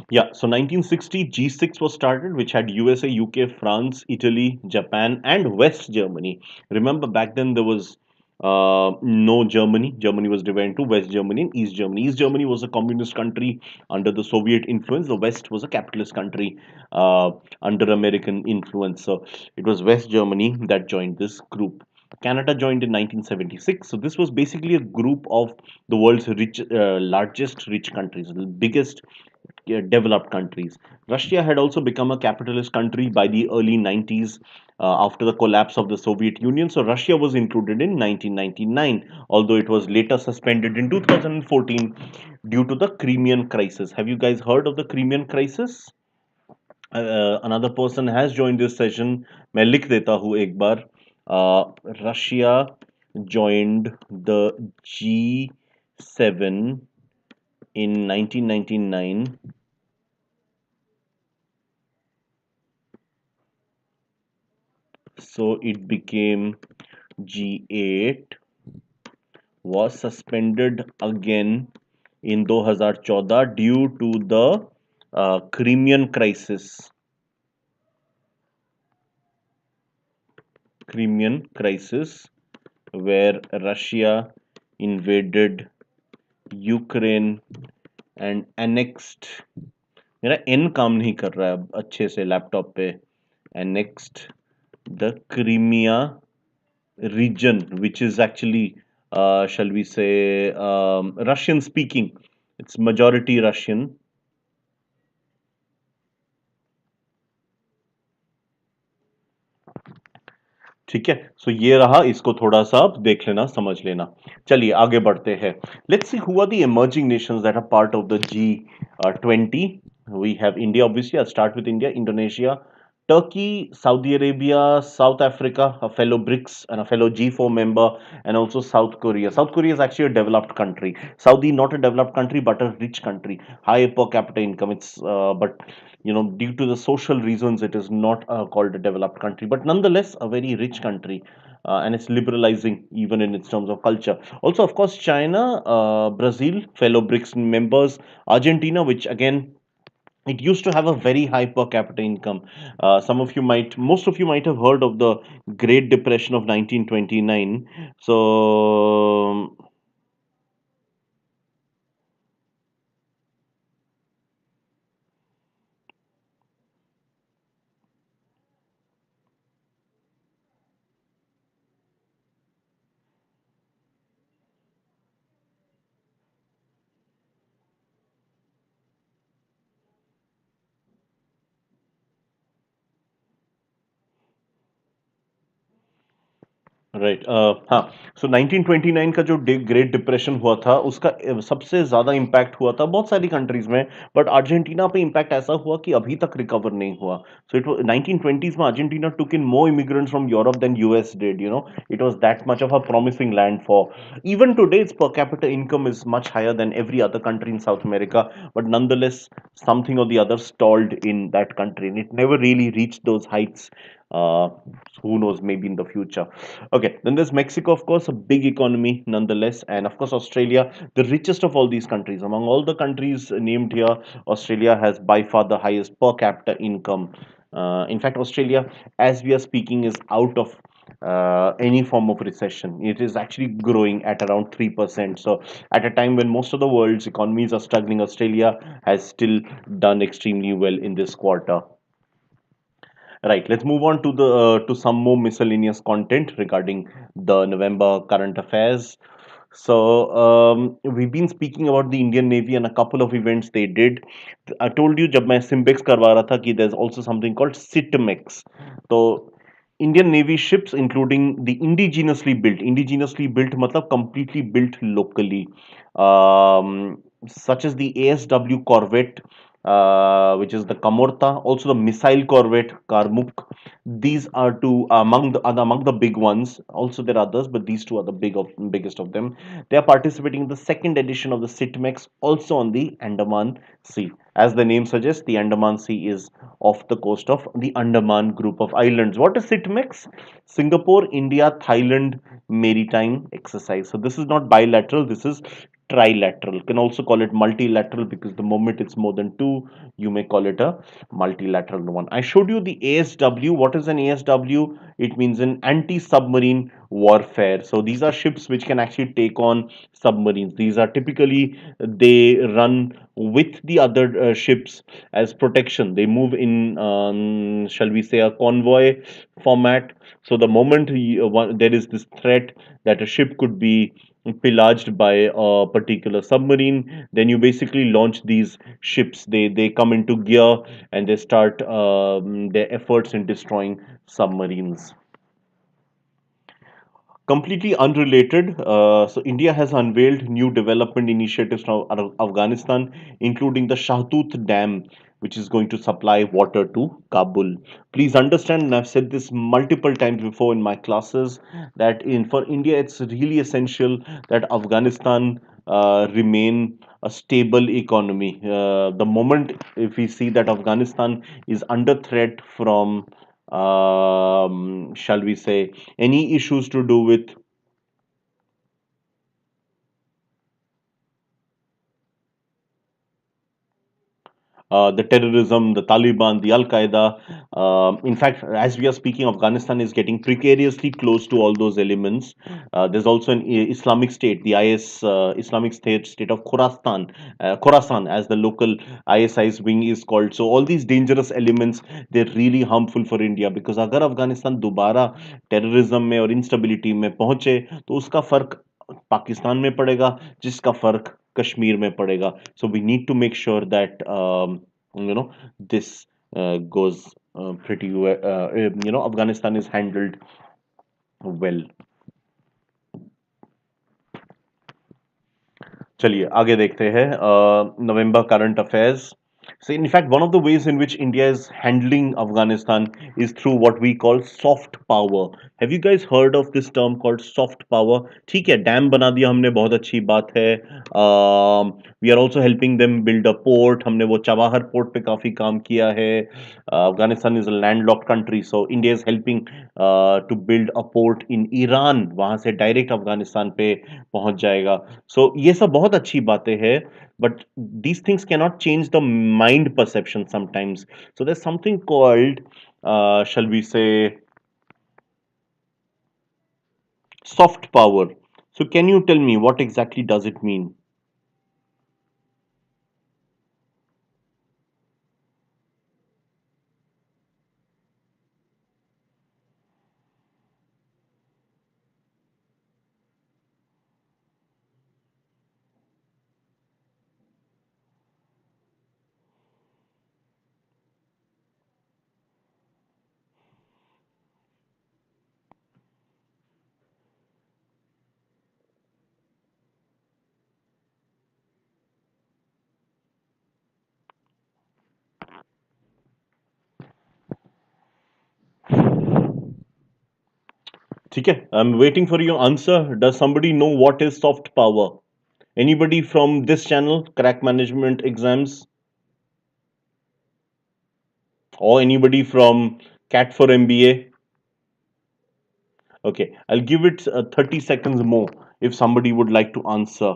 Yeah, so 1960 G6 was started, which had USA, UK, France, Italy, Japan, and West Germany. Remember, back then there was no Germany. Germany was divided into West Germany and East Germany. East Germany was a communist country under the Soviet influence. The West was a capitalist country uh, under American influence. So it was West Germany that joined this group. Canada joined in 1976. So this was basically a group of the world's largest rich countries, the biggest developed countries. Russia had also become a capitalist country by the early 90s after the collapse of the Soviet Union. So Russia was included in 1999, although it was later suspended in 2014 due to the Crimean crisis. Have you guys heard of the Crimean crisis? Another person has joined this session. मैं लिख देता हूँ एक बार. Russia joined the G7 in 1999. So it became G8, was suspended again in 2014 due to the Crimean crisis. Crimean crisis, where Russia invaded Ukraine and annexed. मेरा N काम नहीं कर रहा है अच्छे से लैपटॉप पे. Annexed the Crimea region, which is actually, shall we say, Russian speaking. It's majority Russian. ठीक है, सो ये रहा, इसको थोड़ा सा आप देख लेना, समझ लेना. चलिए आगे बढ़ते हैं. Let's see who are the emerging nations that are part of the G20. We have India, obviously. I'll start with India, Indonesia, Turkey, Saudi Arabia, South Africa, a fellow BRICS and a fellow G4 member, and also South Korea. South Korea is actually a developed country. Saudi, not a developed country, but a rich country. High per capita income. But due to the social reasons, it is not called a developed country, but nonetheless a very rich country. And it's liberalizing even in its terms of culture. Also, of course, China, Brazil, fellow BRICS members, Argentina, which again, it used to have a very high per capita income. Most of you might have heard of the Great Depression of 1929. So right. हाँ. सो 1929 का जो great depression हुआ था, उसका सबसे ज्यादा impact हुआ था बहुत सारी कंट्रीज में, बट अर्जेंटीना पे इम्पैक्ट ऐसा हुआ कि अभी तक रिकवर नहीं हुआ. सो इट 1920s में Argentina took in more immigrants from Europe than US did. It was that much of a promising land for. Even today it's per capita income is much higher than every other country in South America, but nonetheless something or the other stalled in that country and it never really reached those heights. uh, who knows, maybe in the future. Okay, then there's Mexico, of course, a big economy nonetheless, and of course Australia, the richest of all these countries. Among all the countries named here, Australia has by far the highest per capita income. In fact, Australia, as we are speaking, is out of any form of recession. It is actually growing at around 3%. So, at a time when most of the world's economies are struggling, Australia has still done extremely well in this quarter. Right, let's move on to the to some more miscellaneous content regarding the November current affairs. So we've been speaking about the Indian Navy and a couple of events they did. I told you जब मैं Simbex करवा रहा था कि there's also something called SITMEX. So Indian Navy ships, including the indigenously built मतलब completely built locally, such as the ASW corvette, which is the Kamorta, also the missile corvette Karmuk. These are two among the big ones. Also, there are others, but these two are the biggest of them. They are participating in the second edition of the SITMEX, also on the Andaman Sea. As the name suggests, the Andaman Sea is off the coast of the Andaman group of islands. What is SITMEX? Singapore, India, Thailand Maritime Exercise. So this is not bilateral. This is trilateral. You can also call it multilateral because the moment it's more than two, you may call it a multilateral one. I showed you the ASW. What is an ASW? It means an anti-submarine warfare. So these are ships which can actually take on submarines. These are typically they run with the other ships as protection. They move in, shall we say, a convoy format. So the moment there is this threat that a ship could be pillaged by a particular submarine, then you basically launch these ships. They come into gear and they start their efforts in destroying submarines. Completely unrelated, so India has unveiled new development initiatives from Afghanistan, including the Shahtut Dam, which is going to supply water to Kabul. Please understand, and I've said this multiple times before in my classes, that in for India, it's really essential that Afghanistan remain a stable economy. The moment if we see that Afghanistan is under threat from, shall we say, any issues to do with the terrorism, the Taliban, the Al Qaeda. In fact, as we are speaking, Afghanistan is getting precariously close to all those elements. There's also an Islamic State, the IS, Islamic State of Khorasan, as the local ISI's wing is called. So all these dangerous elements, they're really harmful for India because अगर अफगानिस्तान दोबारा terrorism में और instability में पहुंचे तो उसका फर्क पाकिस्तान में पड़ेगा जिसका फर्क कश्मीर में पड़ेगा. So we need to make sure that this goes pretty well. Afghanistan is handled well. चलिए आगे देखते हैं November current affairs. So in fact, one of the ways in which India is handling Afghanistan is through what we call soft power. Have you guys heard of this term called soft power? ठीक है, dam बना दिया हमने, बहुत अच्छी बात है. We are also helping them build a port. हमने वो चवाहर पोर्ट पे काफी काम किया है. Afghanistan is a landlocked country, so India is helping to build a port in Iran. वहां से डायरेक्ट अफगानिस्तान पे पहुंच जाएगा. So ये सब बहुत अच्छी बातें हैं, but these things cannot change the mind perception sometimes. So there's something called, shall we say, soft power. So can you tell me what exactly does it mean? ठीक है, I'm waiting for your answer. Does somebody know what is soft power? Anybody from this channel, Crack Management Exams, or anybody from CAT for MBA? Okay, I'll give it 30 seconds more if somebody would like to answer.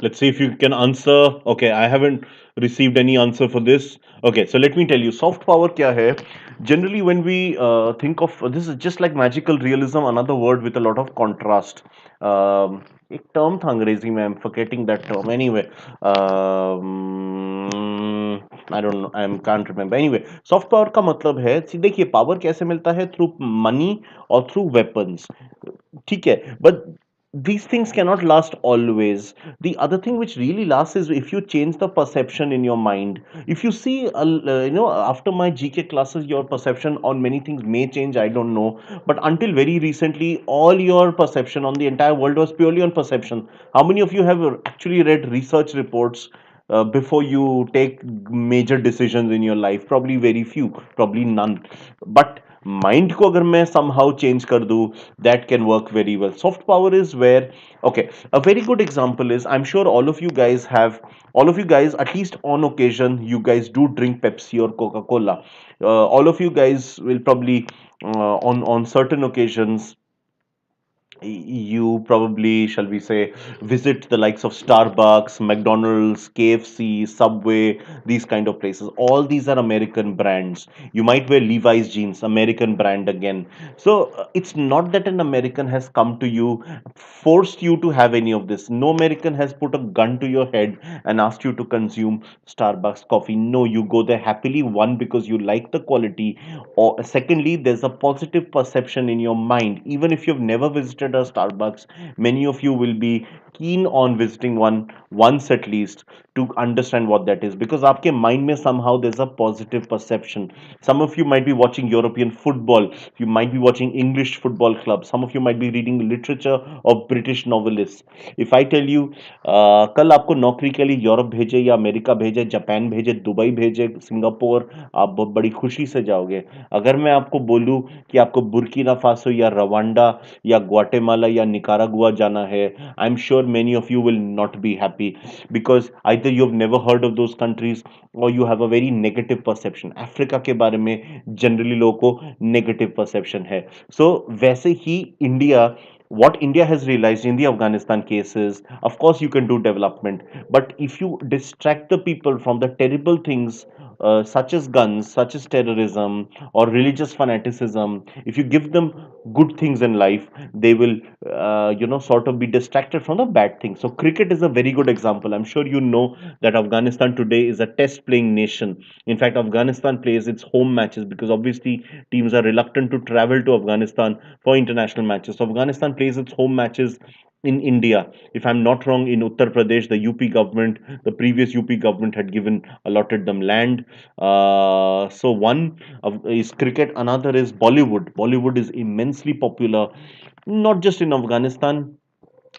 Let's see if you can answer. Okay, I haven't received any answer for this. Okay, so let me tell you soft power kya hai. Generally when we think of this is just like magical realism, another word with a lot of contrast. एक term था अंग्रेजी में, I am forgetting that term anyway, I don't know, I am can't remember anyway. Soft power का मतलब है, देखिए power कैसे मिलता है, थ्रू मनी और थ्रू वेपन्स. ठीक है, but these things cannot last always. The other thing which really lasts is if you change the perception in your mind. If you see after my GK classes, your perception on many things may change, I don't know, but until very recently all your perception on the entire world was purely on perception. How many of you have actually read research reports before you take major decisions in your life? Probably very few, probably none. But mind को अगर मैं somehow change कर दूं, that can work very well. Soft power is where, okay, a very good example is, I'm sure all of you guys at least on occasion you guys do drink Pepsi or Coca-Cola. All of you guys will probably on certain occasions, you probably, shall we say, visit the likes of Starbucks, McDonald's, KFC, Subway, these kind of places. All these are American brands. You might wear Levi's jeans, American brand again. So it's not that an American has come to you, forced you to have any of this. No American has put a gun to your head and asked you to consume Starbucks coffee. No, you go there happily, one, because you like the quality, or secondly, there's a positive perception in your mind. Even if you've never visited a Starbucks, many of you will be keen on visiting one once at least, to understand what that is, because आपके mind में somehow there's a positive perception. Some of you might be watching European football, you might be watching English football clubs, some of you might be reading literature of British novelists. If I tell you कल आपको नौकरी के लिए Europe भेजे या America भेजे, Japan भेजे, Dubai भेजे, सिंगापुर, आप बहुत बड़ी खुशी से जाओगे. अगर मैं आपको बोलूं कि आपको बुर्किना फासो या रवांडा या ग्वाटेमाला या निकारागुआ जाना है, I am sure many of you will not be happy, because either you have never heard of those countries और you have a very negative perception. Africa के बारे में generally लोगों को नेगेटिव परसेप्शन है. सो वैसे ही India, what India has realized in the Afghanistan cases, of course, you can do development, but if you distract the people from the terrible things, such as guns, such as terrorism or religious fanaticism, if you give them good things in life, they will, sort of be distracted from the bad things. So, cricket is a very good example. I'm sure you know that Afghanistan today is a test playing nation. In fact, Afghanistan plays its home matches because obviously teams are reluctant to travel to Afghanistan for international matches. So Afghanistan plays its home matches in India. If I'm not wrong, in Uttar Pradesh, the UP government, the previous UP government had allotted them land. So one is cricket, another is Bollywood. Bollywood is immensely popular, not just in Afghanistan,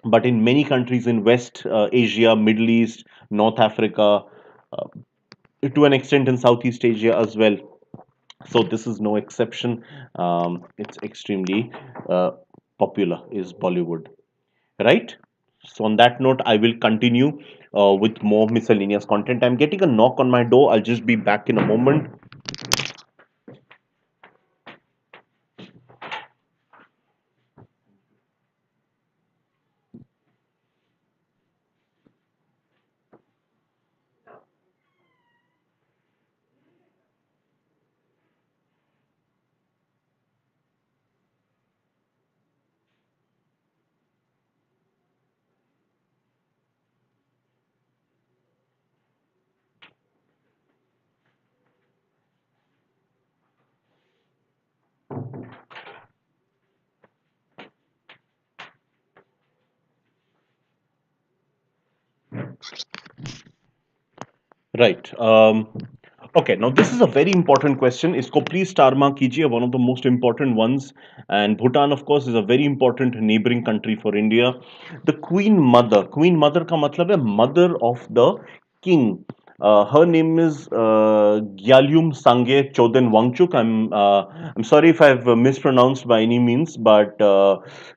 but in many countries in West Asia, Middle East, North Africa, uh, to an extent in Southeast Asia as well. So this is no exception. It's extremely uh, popular is Bollywood, right? So on that note, I will continue with more miscellaneous content. I'm getting a knock on my door. I'll just be back in a moment. Right. Okay. Now this is a very important question. इसको please star mark कीजिए. One of the most important ones. And Bhutan, of course, is a very important neighboring country for India. The Queen Mother. Queen Mother का मतलब है mother of the king. Her name is Gyalyum Sangye Choden Wangchuk. I'm sorry if I've mispronounced by any means, but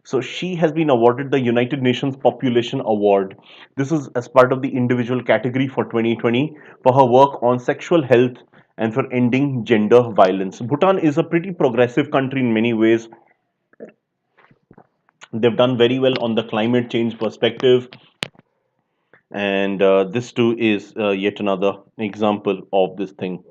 so she has been awarded the United Nations Population Award. This is as part of the individual category for 2020 for her work on sexual health and for ending gender violence. Bhutan is a pretty progressive country in many ways. They've done very well on the climate change perspective. And this too is yet another example of this thing.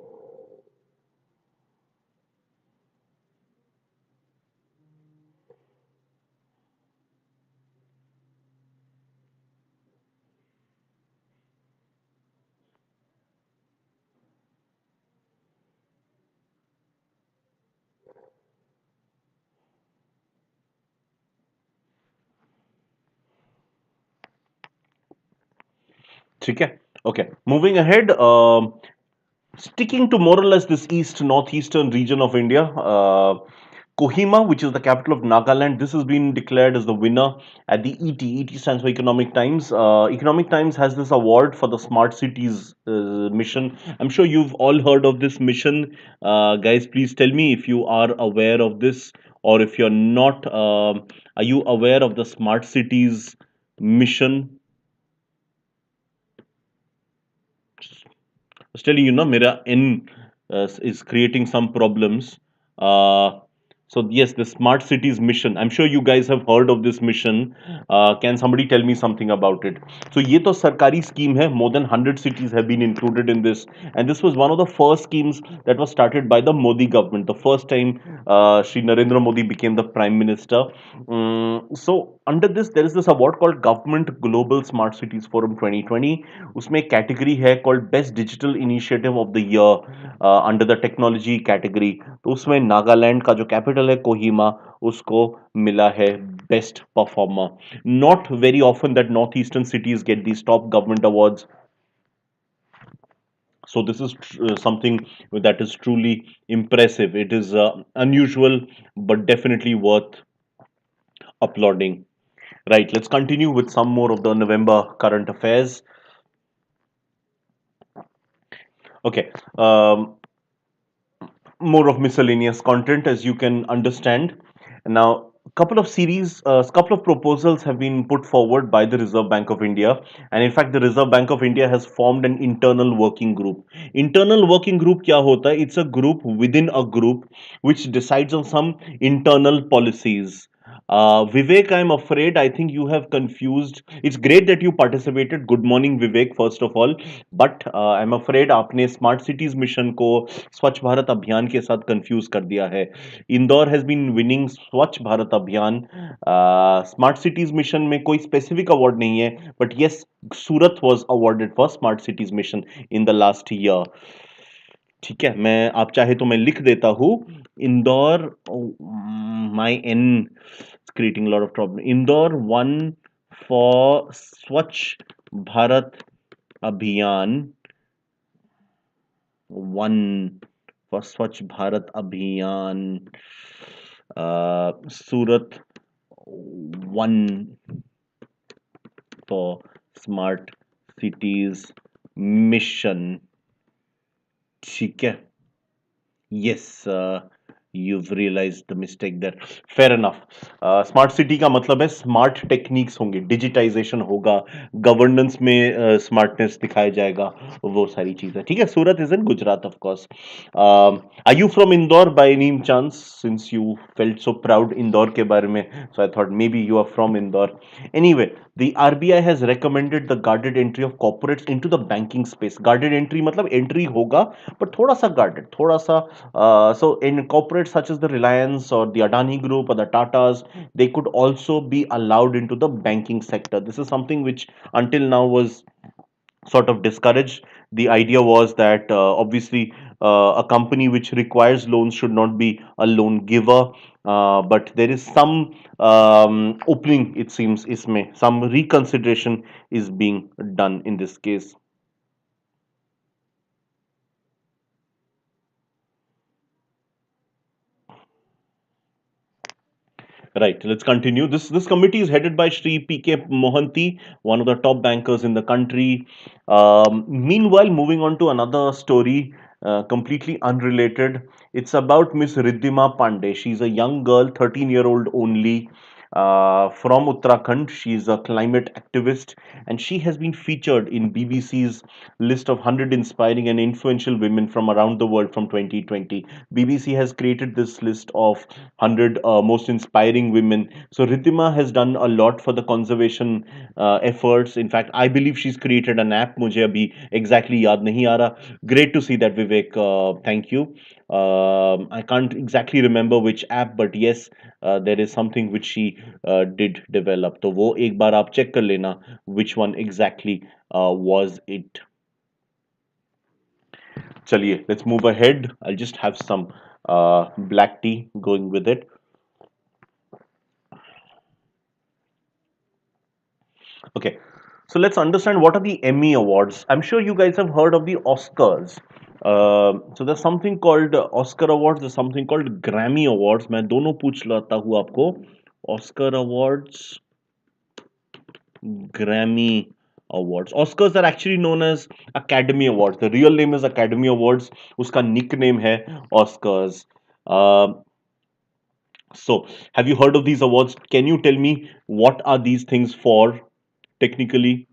ठीक है? Okay, moving ahead. Sticking to more or less this east northeastern region of India, Kohima, which is the capital of Nagaland, this has been declared as the winner at the ET. ET stands for Economic Times. Economic Times has this award for the Smart Cities mission. I'm sure you've all heard of this mission. Guys, please tell me if you are aware of this, or if you're not. Are you aware of the Smart Cities mission? Was telling you, no, Mira N is creating some problems. Uh, so yes, the smart cities mission. I'm sure you guys have heard of this mission. Can somebody tell me something about it? So ये तो सरकारी scheme है. More than 100 cities have been included in this, and this was one of the first schemes that was started by the Modi government. The first time Shri Narendra Modi became the prime minister. So under this, there is this award called Government Global Smart Cities Forum 2020. उसमें एक category है called best digital initiative of the year under the technology category. तो उसमें नागालैंड का जो capital है कोहिमा, उसको मिला है best performer. Not very often that north eastern cities get these top government awards. So this is something that is truly impressive. It is unusual, but definitely worth applauding. Right, let's continue with some more of the November current affairs. Okay. More of miscellaneous content, as you can understand. Now, couple of proposals have been put forward by the Reserve Bank of India, and in fact, the Reserve Bank of India has formed an internal working group. Internal working group क्या होता है? It's a group within a group which decides on some internal policies. Vivek, I'm afraid I think you have confused. It's great that you participated. Good morning, Vivek, first of all. But I'm afraid आपने smart cities mission को स्वच्छ भारत अभियान के साथ confuse कर दिया है. Indore has been winning स्वच्छ भारत अभियान. स्मार्ट सिटीज मिशन में कोई स्पेसिफिक अवार्ड नहीं है, but yes, Surat was awarded for smart cities mission in the last year. ठीक है, मैं आप चाहे तो मैं लिख देता हूँ. Indore, my an creating lot of problem. Indore won for Swachh Bharat Abhiyan, won for Swachh Bharat Abhiyan. Surat won for smart cities mission. ठीक है. Yes, you've realized the mistake there. Fair enough. Smart city का मतलब है स्मार्ट टेक्निक्स होंगे, डिजिटाइजेशन होगा, गवर्नेंस में स्मार्टनेस दिखाया जाएगा, वो सारी चीजें. ठीक है. Surat is in Gujarat, of course. Are you from Indore by any chance? Since you felt so proud Indore के बारे में, so I thought maybe you are from Indore. Anyway, the RBI has recommended the guarded entry of corporates into the banking space. Guarded entry मतलब entry होगा, but थोड़ा सा guarded, थोड़ा सा. So in corporates such as the Reliance or the Adani Group or the Tatas, they could also be allowed into the banking sector. This is something which until now was sort of discouraged. The idea was that obviously a company which requires loans should not be a loan giver. But there is some opening, it seems, isme some reconsideration is being done in this case. Right, let's continue. This committee is headed by Shri P.K. Mohanty, one of the top bankers in the country. Meanwhile, moving on to another story, completely unrelated. It's about Miss Riddhima Pandey. She's a young girl, 13-year-old only. from Uttarakhand. She's a climate activist, and she has been featured in BBC's list of 100 inspiring and influential women from around the world from 2020. BBC has created this list of 100 most inspiring women. So Ritima has done a lot for the conservation efforts. In fact, I believe she's created an app. मुझे अभी exactly याद नहीं आ रहा. Great to see that, Vivek. Thank you. I can't exactly remember which app, but yes, there is something which she did develop. तो वो एक बार आप check कर लेना which one exactly was it. चलिए, let's move ahead. I'll just have some black tea going with it. Okay, so let's understand what are the Emmy Awards. I'm sure you guys have heard of the Oscars. So there's something called Oscar Awards. There's something called Grammy Awards. मैं दोनों पूछ लाता हूँ आपको. Oscar Awards, Grammy Awards. Oscars are actually known as Academy Awards. The real name is Academy Awards. उसका nickname है Oscars. Uh, so, have you heard of these awards? Can you tell me what are these things for technically?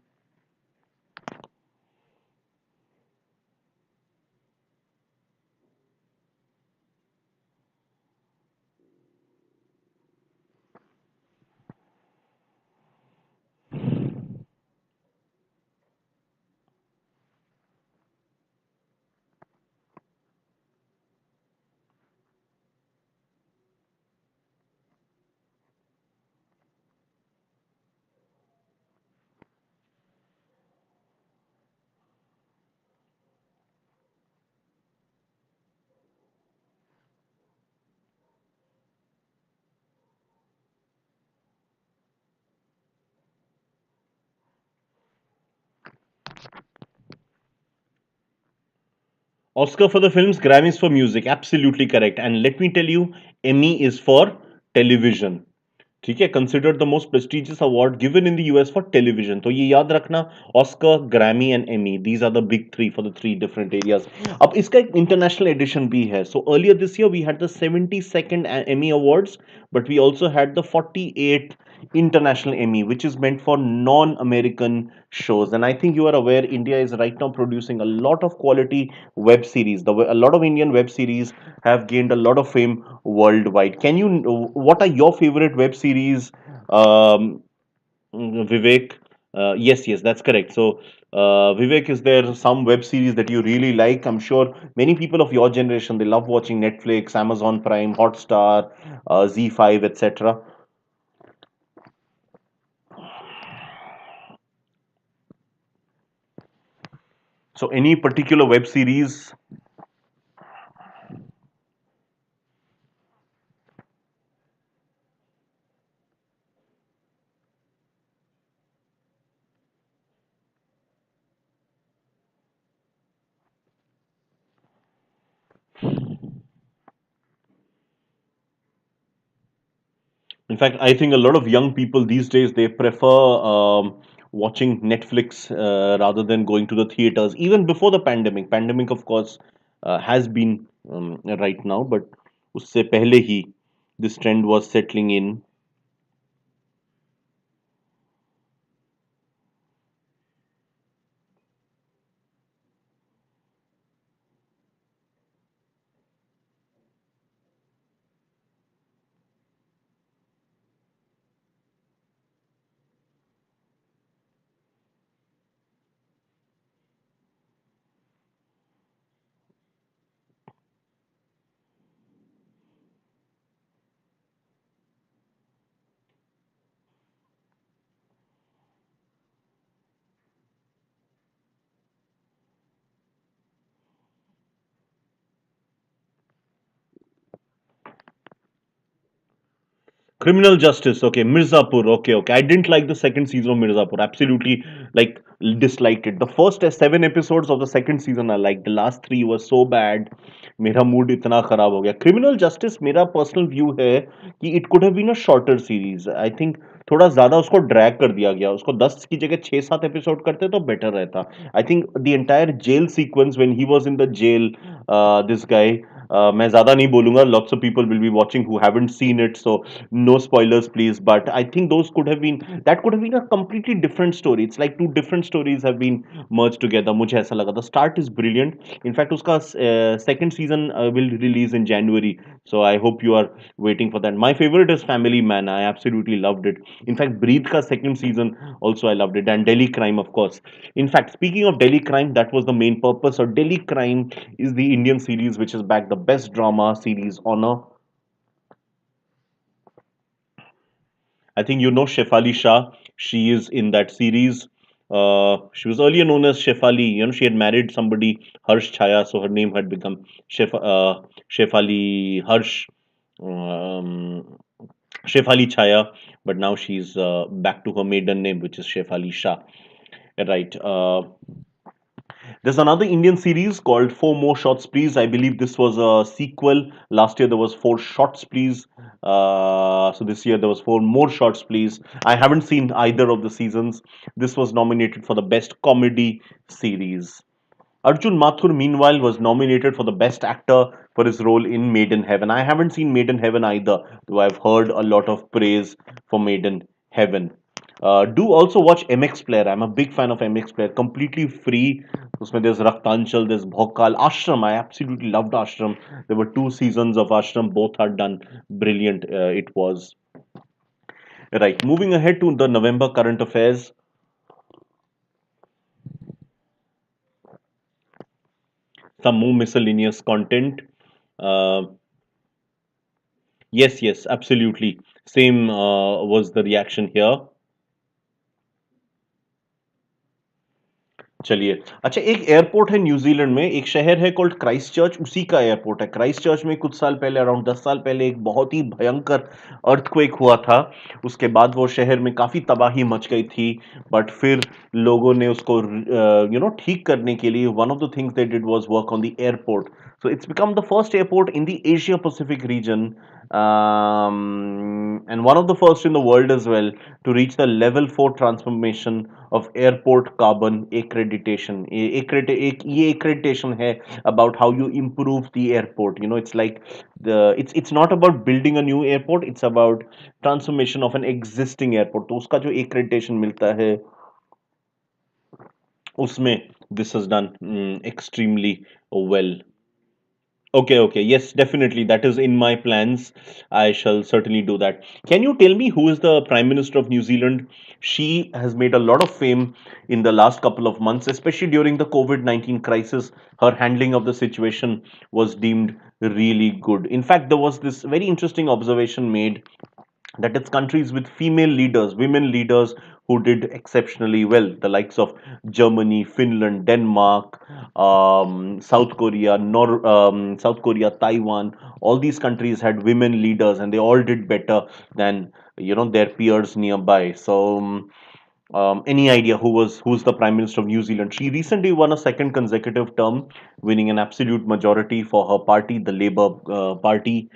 Oscar for the films, Grammys for music. Absolutely correct. And let me tell you, Emmy is for television. ठीक है, considered the most prestigious award given in the US for television. तो ये याद रखना, Oscar, Grammy and Emmy. These are the big three for the three different areas. अब इसका एक international edition भी है. So earlier this year we had the 72nd Emmy Awards, but we also had the 48th international Emmy, which is meant for non-American shows. And I think you are aware India is right now producing a lot of quality web series. A lot of Indian web series have gained a lot of fame worldwide. Can you? What are your favorite web series, Vivek? Yes, yes, that's correct. So, Vivek, is there some web series that you really like? I'm sure many people of your generation they love watching Netflix, Amazon Prime, Hotstar, Z5, etc. So, any particular web series? In fact, I think a lot of young people these days they prefer watching Netflix rather than going to the theaters. Even before the pandemic, pandemic of course has been right now, but उससे पहले ही this trend was settling in. Criminal Justice, okay, Mirzapur, okay, okay. I didn't like the second season of Mirzapur. Absolutely, like disliked it. The first seven episodes of the second season I liked. The last three was so bad. मेरा mood इतना खराब हो गया. Criminal Justice मेरा personal view है कि it could have been a shorter series. I think थोड़ा ज़्यादा उसको ड्रैग कर दिया गया। उसको 10 की जगह 6-7 एपिसोड करते तो बेटर रहता। I think the entire jail sequence when he was in the jail, this guy, मैं ज़्यादा नहीं बोलूँगा, lots of people will be watching who haven't seen it, so no spoilers please, but I think those could have been, that could have been a completely different story. It's like two different stories have been merge together. मुझे ऐसा लगा। The start is brilliant. In fact उसका second season will release in January, so I hope you are waiting for that. My favorite is Family Man. I absolutely loved it. In fact, Breathe ka second season also I loved it, and Delhi Crime, of course. In fact, speaking of Delhi Crime, that was the main purpose. So Delhi Crime is the Indian series which is back, the best drama series on a, I think you know Shefali Shah. She is in that series. She was earlier known as Shefali. You know, she had married somebody, Harsh Chaya, so her name had become Shefali Harsh, um, Shefali Chaya. But now she's back to her maiden name, which is Shefali Shah. Right. There's another Indian series called Four More Shots Please. I believe this was a sequel. Last year there was Four Shots Please. So this year there was Four More Shots Please. I haven't seen either of the seasons. This was nominated for the best comedy series. Arjun Mathur, meanwhile, was nominated for the Best Actor for his role in Made in Heaven. I haven't seen Made in Heaven either, though I've heard a lot of praise for Made in Heaven. Do also watch MX Player. I'm a big fan of MX Player. Completely free. Usme there's Raktanchal, there's Bhokal, Ashram. I absolutely loved Ashram. There were two seasons of Ashram. Both are done brilliant. It was. Right. Moving ahead to the November current affairs. Some more miscellaneous content. Uh, Yes, yes, absolutely. Same was the reaction here. चलिए, अच्छा, एक airport है New Zealand में, एक शहर है called Christ church, उसी का एयरपोर्ट है। क्राइस्ट चर्च में कुछ साल पहले, अराउंड 10 साल पहले, एक बहुत ही भयंकर अर्थक्वेक हुआ था। उसके बाद वो शहर में काफ़ी तबाही मच गई थी, बट फिर लोगों ने उसको ठीक करने के लिए one of the things they did was work on the airport. So it's become the first airport in the Asia Pacific region, and one of the first in the world as well to reach the level 4 transformation of airport carbon accreditation. ये accreditation है about how you improve the airport. You know, it's like it's not about building a new airport. It's about transformation of an existing airport. तो उसका जो accreditation मिलता है उसमें this has done extremely well. Okay, okay. Yes, definitely. That is in my plans. I shall certainly do that. Can you tell me who is the Prime Minister of New Zealand? She has made a lot of fame in the last couple of months, especially during the COVID-19 crisis. Her handling of the situation was deemed really good. In fact, there was this very interesting observation made that it's countries with female leaders, women leaders who did exceptionally well, the likes of Germany, Finland, Denmark, South Korea, Taiwan. All these countries had women leaders, and they all did better than their peers nearby. So. Any idea who's the Prime Minister of New Zealand? She recently won a second consecutive term, winning an absolute majority for her party, the Labour Party.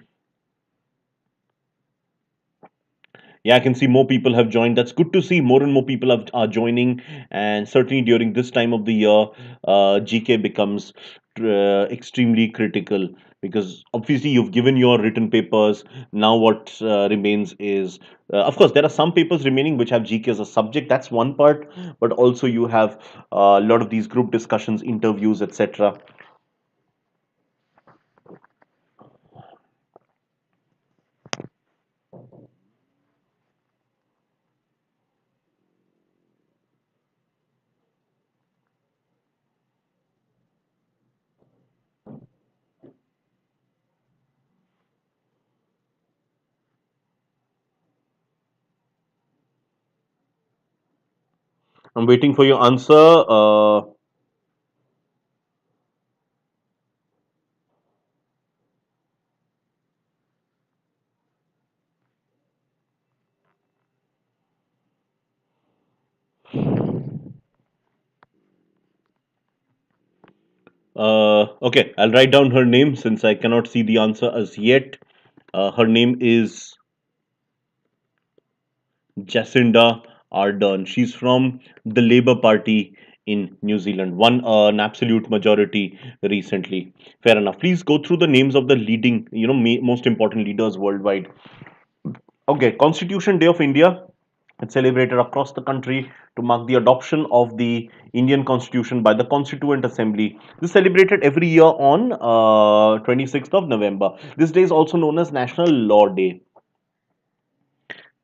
Yeah, I can see more people have joined. That's good to see. More and more people are joining, and certainly during this time of the year, GK becomes extremely critical, because obviously you've given your written papers. Now what remains is, of course, there are some papers remaining which have GK as a subject. That's one part, but also you have a lot of these group discussions, interviews, etc. I'm waiting for your answer. Okay, I'll write down her name since I cannot see the answer as yet. Her name is Jacinda Ardern. She's from the Labour Party in New Zealand, won an absolute majority recently. Fair enough. Please go through the names of the leading, most important leaders worldwide. Okay, Constitution Day of India. It's celebrated across the country to mark the adoption of the Indian Constitution by the Constituent Assembly. This is celebrated every year on 26th of November. This day is also known as National Law Day.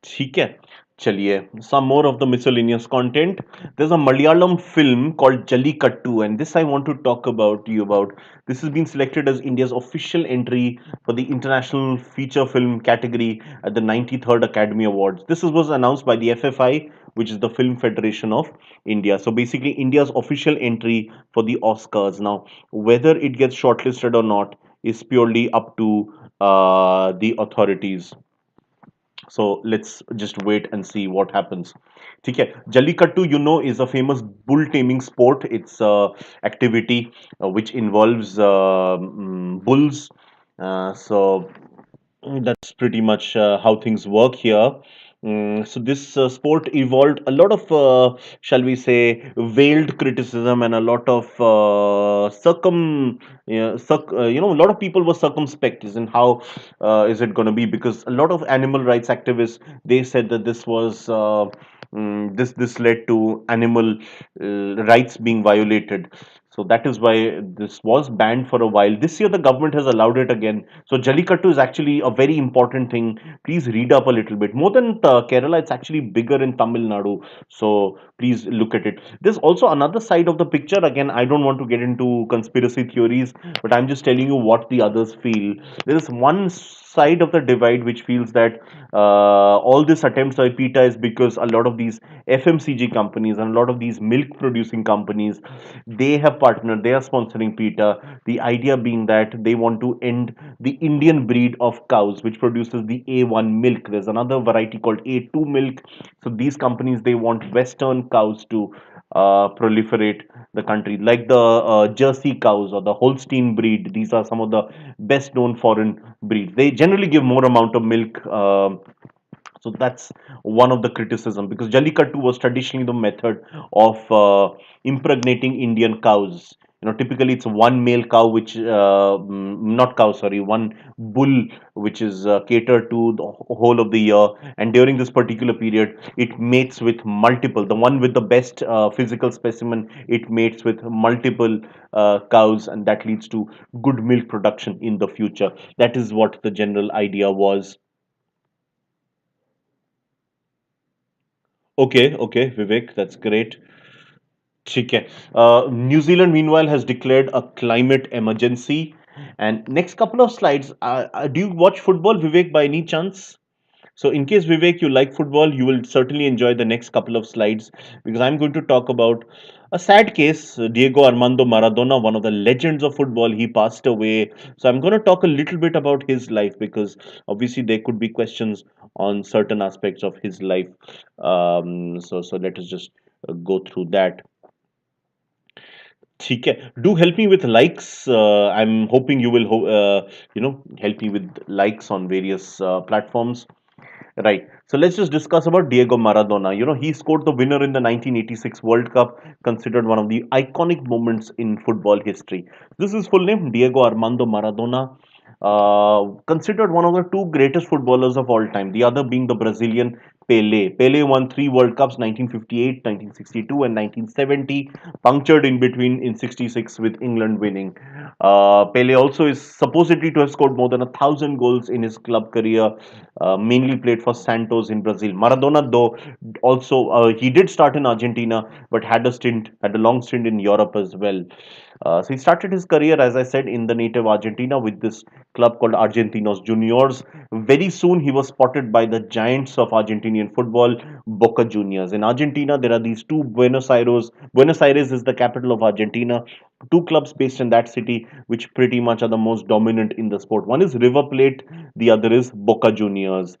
ठीक है चलिए some more of the miscellaneous content. There's a Malayalam film called Jallikattu, and this I want to talk about you about. This has been selected as India's official entry for the international feature film category at the 93rd Academy Awards. Was announced by the FFI, which is the Film Federation of India. So basically India's official entry for the Oscars. Now whether it gets shortlisted or not is purely up to the authorities. So let's just wait and see what happens. ठीक है Jallikattu, is a famous bull taming sport. It's a activity which involves bulls. So that's pretty much how things work here. So this sport evolved a lot of, shall we say, veiled criticism and a lot of a lot of people were circumspect as in how is it going to be, because a lot of animal rights activists, they said that this was this led to animal rights being violated. So that is why this was banned for a while. This year, the government has allowed it again. So Jallikattu is actually a very important thing. Please read up a little bit. More than Kerala, it's actually bigger in Tamil Nadu. So please look at it. There's also another side of the picture. Again, I don't want to get into conspiracy theories, but I'm just telling you what the others feel. There is one side of the divide which feels that all this attempts by PETA is because a lot of these FMCG companies and a lot of these milk producing companies, they have partnered, they are sponsoring PETA. The idea being that they want to end the Indian breed of cows, which produces the A1 milk. There's another variety called A2 milk. So these companies, they want Western cows to proliferate the country, like the Jersey cows or the Holstein breed. These are some of the best known foreign breeds. They generally give more amount of milk. So that's one of the criticism, because Jallikattu was traditionally the method of impregnating Indian cows. Typically it's one male cow, which not cow, sorry, one bull, which is catered to the whole of the year, and during this particular period, it mates with multiple. The one with the best physical specimen, it mates with multiple cows, and that leads to good milk production in the future. That is what the general idea was. Okay, okay, Vivek, that's great. ठीक है. New Zealand, meanwhile, has declared a climate emergency. And next couple of slides, do you watch football, Vivek, by any chance? So, in case Vivek, you like football, you will certainly enjoy the next couple of slides, because I'm going to talk about a sad case. Diego Armando Maradona, one of the legends of football, he passed away. So, I'm going to talk a little bit about his life, because obviously there could be questions on certain aspects of his life. So let us just go through that. ठीक है. Do help me with likes. I'm hoping you will help me with likes on various platforms. Right. So let's just discuss about Diego Maradona. He scored the winner in the 1986 World Cup, considered one of the iconic moments in football history. This is full name, Diego Armando Maradona. Considered one of the two greatest footballers of all time, the other being the Brazilian Pele. Pele won three World Cups, 1958, 1962, and 1970, punctured in between in 66 with England winning. Pele also is supposedly to have scored more than 1,000 goals in his club career, mainly played for Santos in Brazil. Maradona, though, also he did start in Argentina, but had a long stint in Europe as well. So he started his career, as I said, in the native Argentina with this club called Argentinos Juniors. Very soon he was spotted by the giants of Argentinian football, Boca Juniors. In Argentina, there are these two Buenos Aires. Buenos Aires is the capital of Argentina. Two clubs based in that city, which pretty much are the most dominant in the sport. One is River Plate, the other is Boca Juniors.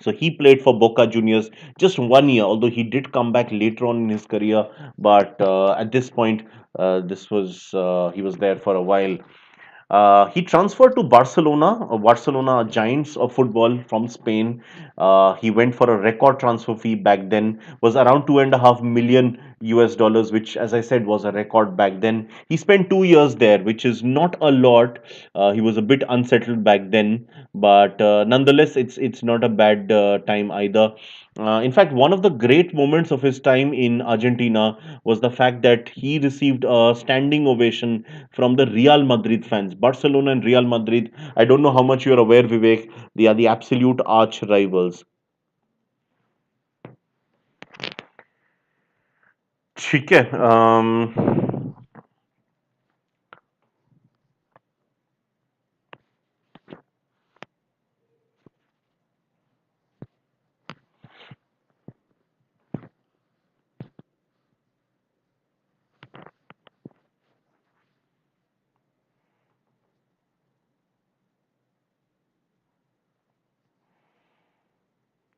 So he played for Boca Juniors just 1 year, although he did come back later on in his career. But at this point, this was he was there for a while. He transferred to Barcelona, Barcelona Giants of football from Spain. He went for a record transfer fee back then, was around 2.5 million US dollars, which, as I said, was a record back then. He spent 2 years there, which is not a lot. He was a bit unsettled back then, but nonetheless, it's not a bad time either. In fact, one of the great moments of his time in Argentina was the fact that he received a standing ovation from the Real Madrid fans. Barcelona and Real Madrid. I don't know how much you're aware, Vivek. They are the absolute arch rivals. ठीक है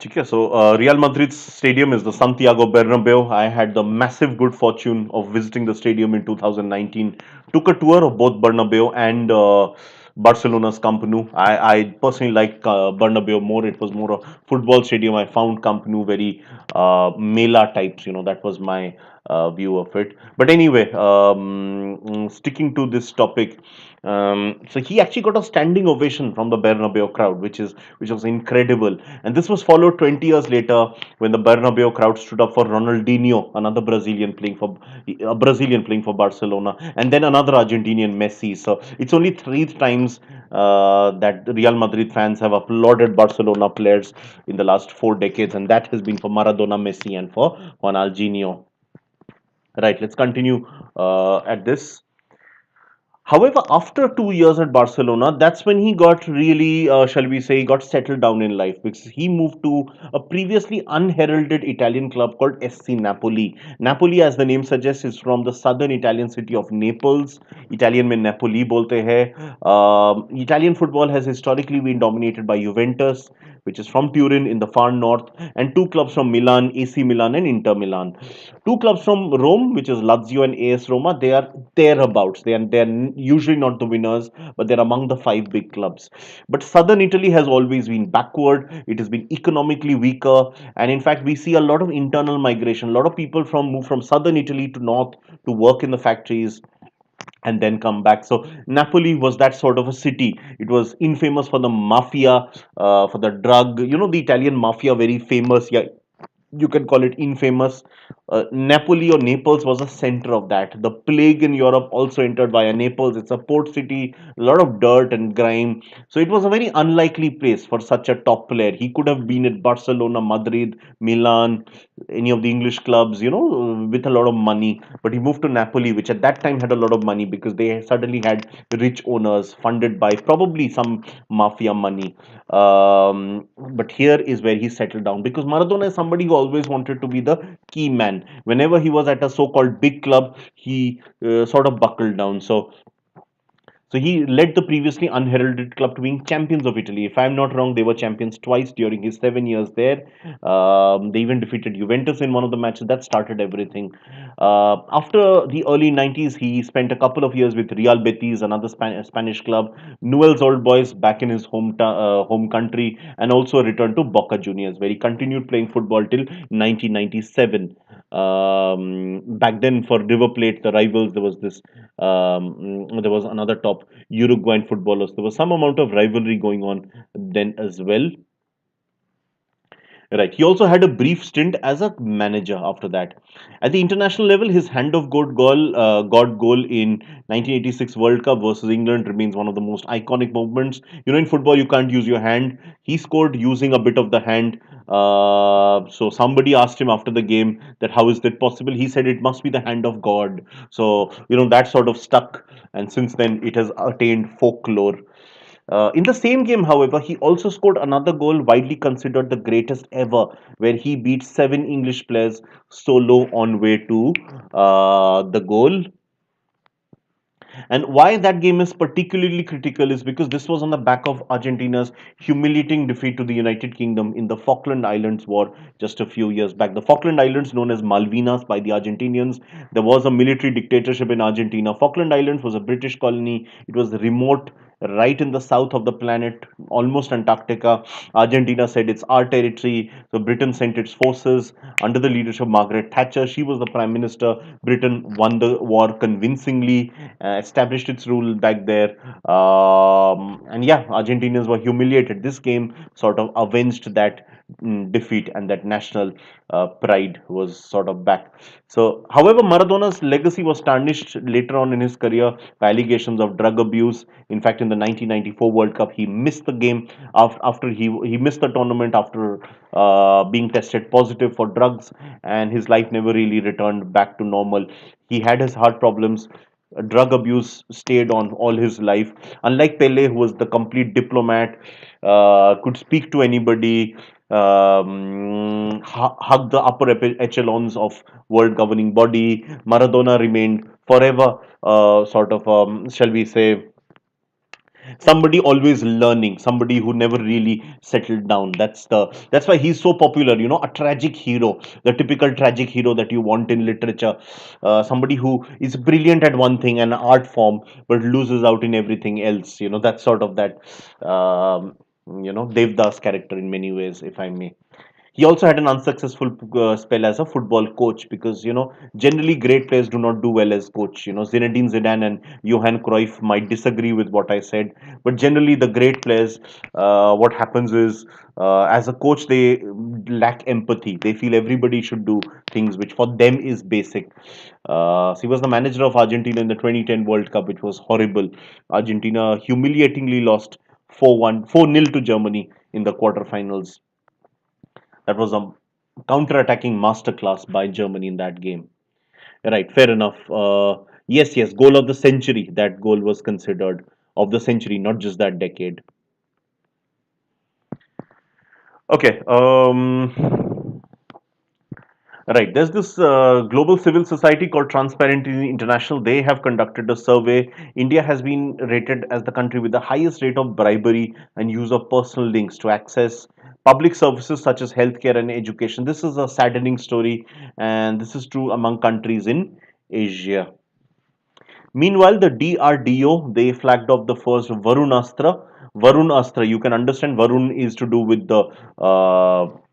ठीक है. So Real Madrid's stadium is the Santiago Bernabeu. I had the massive good fortune of visiting the stadium in 2019. Took a tour of both Bernabeu and Barcelona's Camp Nou. I personally like Bernabeu more. It was more a football stadium. I found Camp Nou very Mela types. That was my view of it. But anyway, sticking to this topic, so he actually got a standing ovation from the Bernabeu crowd, which was incredible. And this was followed 20 years later when the Bernabeu crowd stood up for Ronaldinho, another Brazilian playing for Barcelona, and then another Argentinian, Messi. So it's only three times that the Real Madrid fans have applauded Barcelona players in the last 4 decades, and that has been for Maradona, Messi, and for Ronaldinho. Right. Let's continue at this. However, after 2 years at Barcelona, that's when he got really, shall we say, got settled down in life because he moved to a previously unheralded Italian club called SC Napoli. Napoli, as the name suggests, is from the southern Italian city of Naples. Italian में Napoli बोलते हैं. Italian football has historically been dominated by Juventus, which is from Turin in the far north, and two clubs from Milan, AC Milan and Inter Milan. Two clubs from Rome, which is Lazio and AS Roma, they are thereabouts. They are usually not the winners, but they're among the five big clubs. But southern Italy has always been backward. It has been economically weaker, and in fact, we see a lot of internal migration. A lot of people move from southern Italy to north to work in the factories and then come back. So Napoli was that sort of a city. It was infamous for the mafia, for the drug. The Italian mafia, very famous. Yeah, you can call it infamous. Napoli or Naples was a center of that. The plague in Europe also entered via Naples. It's a port city, a lot of dirt and grime. So it was a very unlikely place for such a top player. He could have been at Barcelona, Madrid, Milan, any of the English clubs, with a lot of money. But he moved to Napoli, which at that time had a lot of money because they suddenly had rich owners funded by probably some mafia money. But here is where he settled down because Maradona is somebody who always wanted to be the key man. Whenever he was at a so-called big club, he sort of buckled down. So he led the previously unheralded club to being champions of Italy. If I'm not wrong, they were champions twice during his 7 years there. They even defeated Juventus in one of the matches. That started everything. After the early 90s, he spent a couple of years with Real Betis, another Spanish club, Newell's Old Boys back in his home country, and also returned to Boca Juniors, where he continued playing football till 1997. Back then, for River Plate, the rivals, there was another top Uruguayan footballers. There was some amount of rivalry going on then as well. Right. He also had a brief stint as a manager after that. At the international level, his hand of God goal in 1986 World Cup versus England remains one of the most iconic moments. In football, you can't use your hand. He scored using a bit of the hand. So somebody asked him after the game that how is that possible? He said it must be the hand of God. So that sort of stuck, and since then it has attained folklore. In the same game, however, he also scored another goal widely considered the greatest ever, where he beat seven English players solo on way to the goal. And why that game is particularly critical is because this was on the back of Argentina's humiliating defeat to the United Kingdom in the Falkland Islands War just a few years back. The Falkland Islands, known as Malvinas by the Argentinians, there was a military dictatorship in Argentina. Falkland Islands was a British colony. It was remote, right in the south of the planet, almost Antarctica. Argentina said it's our territory, so Britain sent its forces under the leadership of Margaret Thatcher. She was the prime minister. Britain won the war convincingly, established its rule back there. And yeah, Argentinians were humiliated. This game sort of avenged that defeat, and that national pride was sort of back. So, however, Maradona's legacy was tarnished later on in his career by allegations of drug abuse. In fact, in the 1994 World Cup, he missed the game after he missed the tournament after being tested positive for drugs, and his life never really returned back to normal. He had his heart problems. Drug abuse stayed on all his life. Unlike Pele, who was the complete diplomat, could speak to anybody, hug the upper echelons of world governing body, Maradona remained forever, sort of, shall we say, somebody always learning, somebody who never really settled down. That's why he's so popular, a tragic hero, the typical tragic hero that you want in literature. Somebody who is brilliant at one thing, an art form, but loses out in everything else. That's sort of that, Devdas character in many ways, if I may. He also had an unsuccessful spell as a football coach, because generally great players do not do well as coach. Zinedine Zidane and Johan Cruyff might disagree with what I said, but generally the great players, what happens is, as a coach, they lack empathy. They feel everybody should do things which for them is basic. So he was the manager of Argentina in the 2010 World Cup, which was horrible. Argentina humiliatingly lost 4-1, 4-0 to Germany in the quarterfinals. That was a counter-attacking masterclass by Germany in that game. Right, fair enough. Yes, yes, goal of the century. That goal was considered of the century, not just that decade. Okay. Right. There's this global civil society called Transparency International. They have conducted a survey. India has been rated as the country with the highest rate of bribery and use of personal links to access public services such as healthcare and education. This is a saddening story, and this is true among countries in Asia. Meanwhile, the DRDO, they flagged off the first Varun Astra. Varun Astra, you can understand Varun is to do with the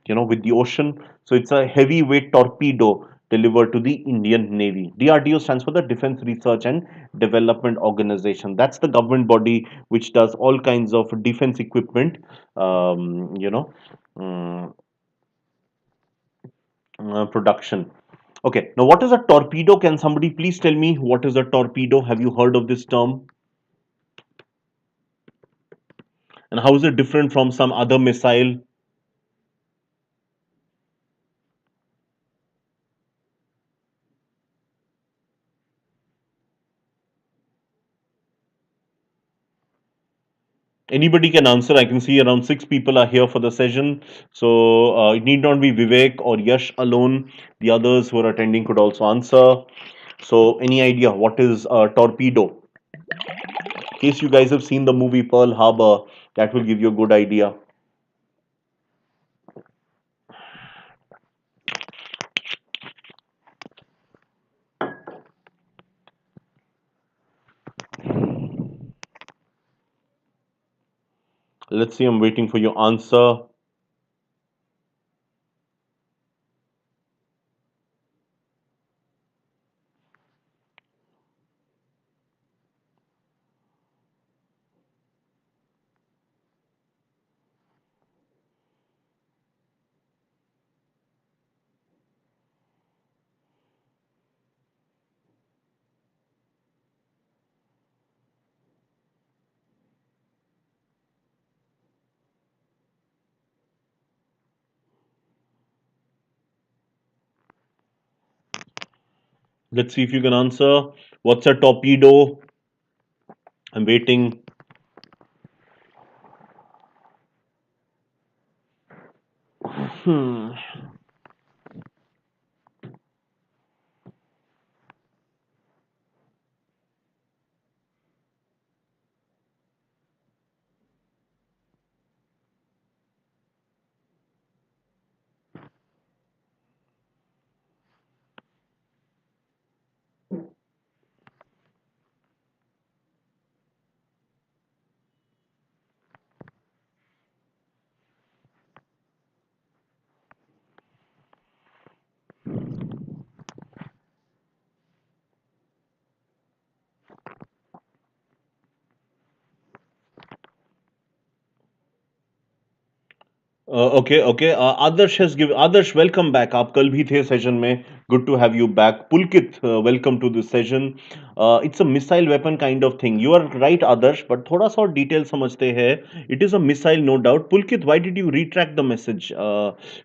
with the ocean. So it's a heavyweight torpedo delivered to the Indian Navy. DRDO stands for the Defense Research and Development Organization. That's the government body which does all kinds of defense equipment. Um, you know, um, Production. Okay, now what is a torpedo? Can somebody please tell me what is a torpedo? Have you heard of this term? And how is it different from some other missile? Anybody can answer. I can see around six people are here for the session. So it need not be Vivek or Yash alone. The others who are attending could also answer. So, any idea what is a torpedo? In case you guys have seen the movie Pearl Harbor, that will give you a good idea. Let's see, I'm waiting for your answer. Let's see if you can answer. What's a torpedo? I'm waiting. Hmm. Okay, okay. Adarsh, welcome back. आप कल भी थे session में. Good to have you back. Pulkit, welcome to this session. It's a missile weapon kind of thing. You are right, Adarsh, but थोड़ा सा और detail समझते हैं. It is a missile, no doubt. Pulkit, why did you retract the message?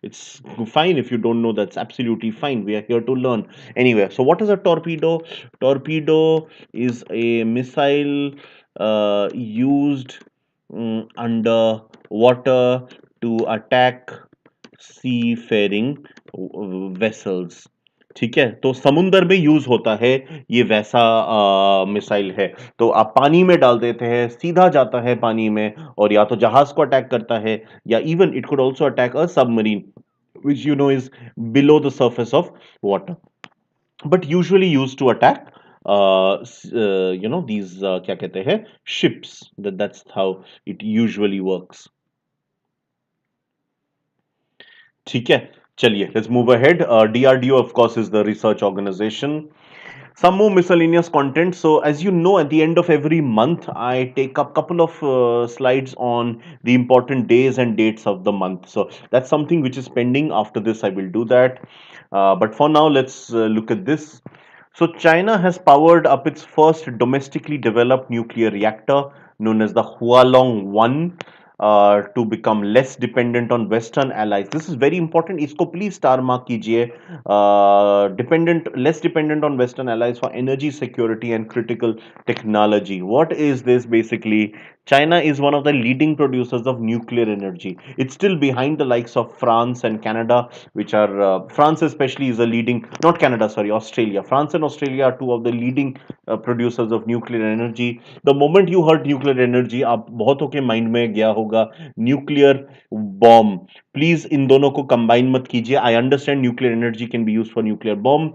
It's fine if you don't know. That's absolutely fine. We are here to learn. Anyway, so what is a torpedo? Torpedo is a missile used under water to attack seafaring vessels. ठीक है, तो समुंदर में use होता है. ये वैसा missile है. तो आप पानी में डाल देते हैं, सीधा जाता है पानी में, और या तो जहाज को अटैक करता है, या even it could also attack a submarine which you know is below the surface of water, but usually used to attack these क्या कहते हैं, ships. That's how it usually works. ठीक है, चलिए, let's move ahead. DRDO of course is the research organization. Some more miscellaneous content. So as you know, at the end of every month I take up couple of slides on the important days and dates of the month. So that's something which is pending. After this I will do that. But for now, let's look at this. So China has powered up its first domestically developed nuclear reactor, known as the Hualong 1, to become less dependent on Western allies. This is very important. इसको please star mark कीजिए. Less dependent on Western allies for energy security and critical technology. What is this basically? China is one of the leading producers of nuclear energy. It's still behind the likes of France and Canada, which are France especially is a leading, not Canada, sorry, Australia. France and Australia are two of the leading producers of nuclear energy. The moment you heard nuclear energy, आप बहुतों के mind में गया होगा nuclear bomb. Please इन दोनों को combine मत कीजिए. I understand nuclear energy can be use for nuclear bomb,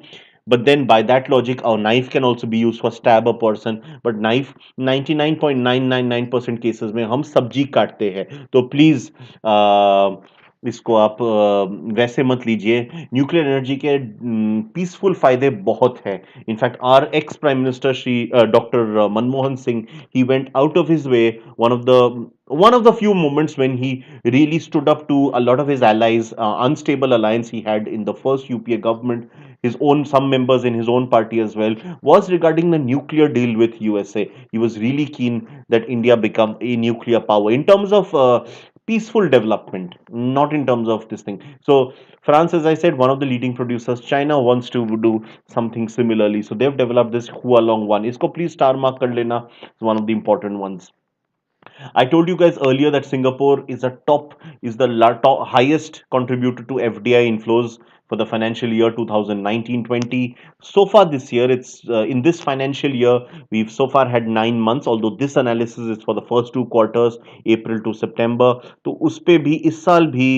but then by that logic our knife can also be used for stab a person. But knife 99.999% cases में हम सब्जी काटते हैं, तो प्लीज इसको आप वैसे मत लीजिए. न्यूक्लियर एनर्जी के पीसफुल फायदे बहुत हैं. In fact our ex prime minister Shri doctor Manmohan Singh, he went out of his way. One of the few moments when he really stood up to a lot of his allies, unstable alliance he had in the first UPA government, his own some members in his own party as well, was regarding the nuclear deal with USA. He was really keen that India become a nuclear power in terms of peaceful development, not in terms of this thing. So France, as I said, one of the leading producers. China wants to do something similarly, so they've developed this Hualong one. Isko please star mark kar lena. It's one of the important ones. I told you guys earlier that Singapore is the highest contributor to FDI inflows for the financial year 2019-20. So far this year, it's in this financial year, we've so far had 9 months, although this analysis is for the first 2 quarters, April to September. तो उसपे भी इस साल भी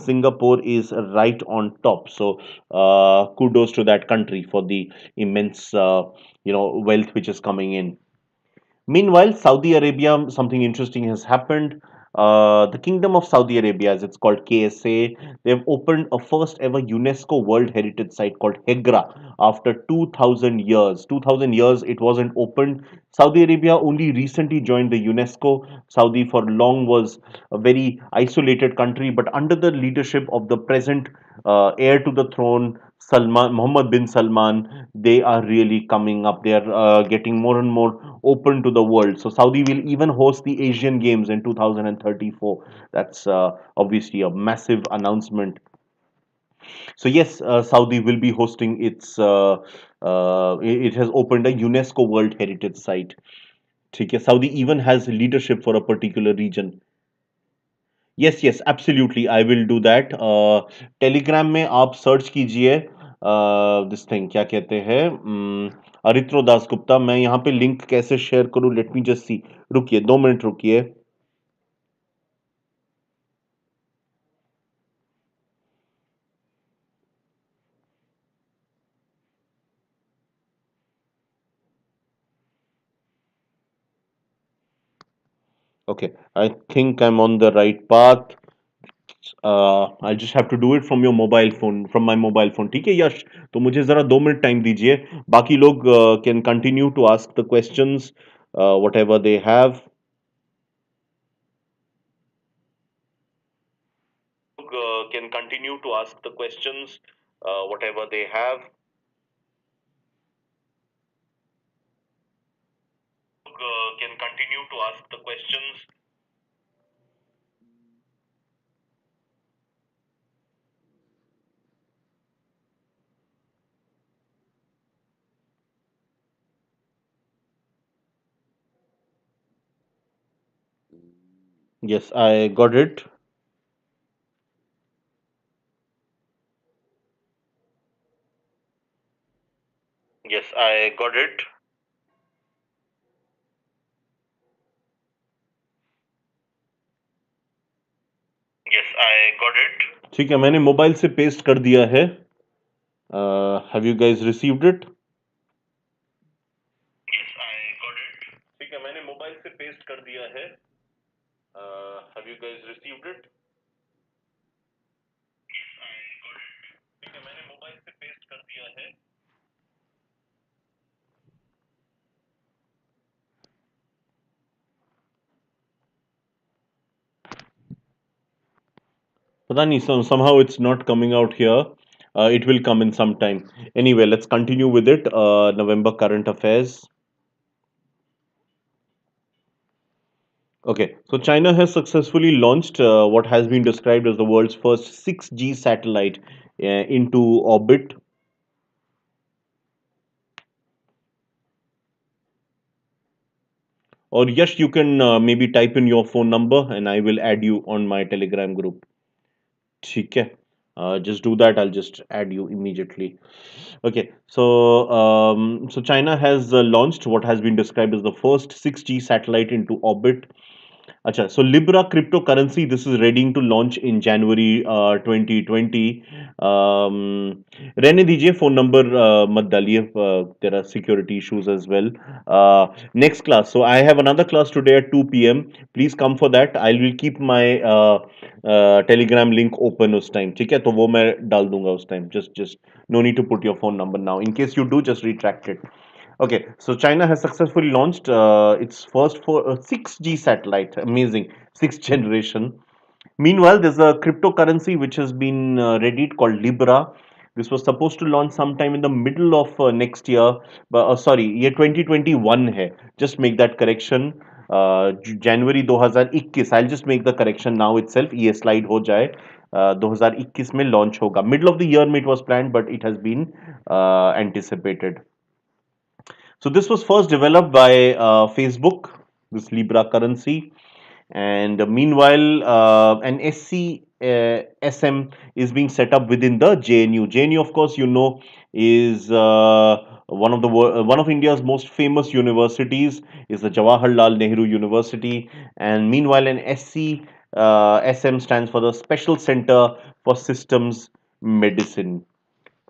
Singapore is right on top. So kudos to that country for the immense wealth which is coming in. Meanwhile, Saudi Arabia, something interesting has happened. The Kingdom of Saudi Arabia, as it's called KSA, they've opened a first ever UNESCO World Heritage Site called Hegra after 2000 years. 2000 years it wasn't opened. Saudi Arabia only recently joined the UNESCO. Saudi for long was a very isolated country, but under the leadership of the present heir to the throne, Salman, Mohammed bin Salman, they are really coming up. They are getting more and more open to the world. So Saudi will even host the Asian Games in 2034. That's obviously a massive announcement. So yes, Saudi will be hosting it has opened a UNESCO World Heritage Site. ठीक है, Saudi even has leadership for a particular region. Yes yes absolutely I will do that. Telegram में आप search कीजिए this thing, क्या कहते हैं, अरित्रो दासगुप्ता. मैं यहाँ पे लिंक कैसे शेयर करूँ, लेट मी जस्ट सी. रुकिए 2 मिनट रुकिए. Okay, I think I am on the right path. I just have to do it from your mobile phone, from my mobile phone. ठीक है यश, तो मुझे जरा 2 मिनट टाइम दीजिए. बाकी लोग can continue to ask the questions whatever they have. can continue to ask the questions, whatever they have. Can continue to ask the questions. Yes, I got it. Yes, I got it. Yes, I got it. ठीक है, मैंने mobile से paste कर दिया है. Have you guys received it? Yes, I got it. ठीक है, मैंने मोबाइल से पेस्ट कर दिया है. Have you guys received it? Yes, I got it. ठीक है, मैंने मोबाइल से पेस्ट कर दिया है. पता नहीं, somehow it's not coming out here. It will come in some time. Anyway, let's continue with it. November current affairs. Okay, so China has successfully launched what has been described as the world's first 6G satellite into orbit. Or yes, you can maybe type in your phone number and I will add you on my Telegram group. ठीक है. Just do that. I'll just add you immediately. Okay, so China has launched what has been described as the first 6G satellite into orbit. अच्छा, so Libra cryptocurrency, this is ready to launch in January 2020. um, रहने दीजिए, phone number मत डालिए, there are security issues as well. Next class, so I have another class today at 2 p.m. Please come for that. I will keep my telegram link open उस time. ठीक है, तो वो मैं डाल दूंगा उस time. Just no need to put your phone number now. In case you do, just retract it. Okay, so China has successfully launched its first 6G satellite. Amazing, sixth generation. Meanwhile, there's a cryptocurrency which has been readied called Libra. This was supposed to launch sometime in the middle of next year, but sorry, year 2021 है. Just make that correction. January 2021. I'll just make the correction now itself. ये slide हो जाए. 2021 में launch होगा. Middle of the year में it was planned, but it has been anticipated. So this was first developed by Facebook, this Libra currency, and meanwhile, an SM is being set up within the JNU. JNU, of course, you know, is one of India's most famous universities. Is the Jawaharlal Nehru University, and meanwhile, an SM stands for the Special Center for Systems Medicine.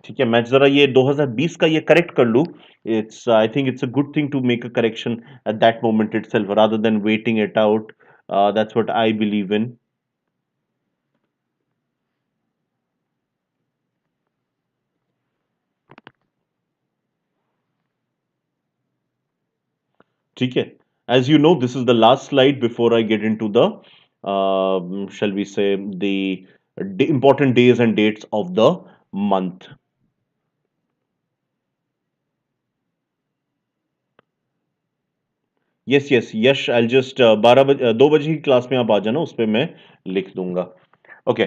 ठीक है, मैं जरा ये 2020 का ये correct कर लूँ. It's I think it's a good thing to make a correction at that moment itself rather than waiting it out. That's what I believe in. ठीक है, as you know, this is the last slide before I get into the shall we say the important days and dates of the month. Yes yes Yash, I just 2 बजे की class में आप आ जाना, उस पर मैं लिख दूंगा. Okay.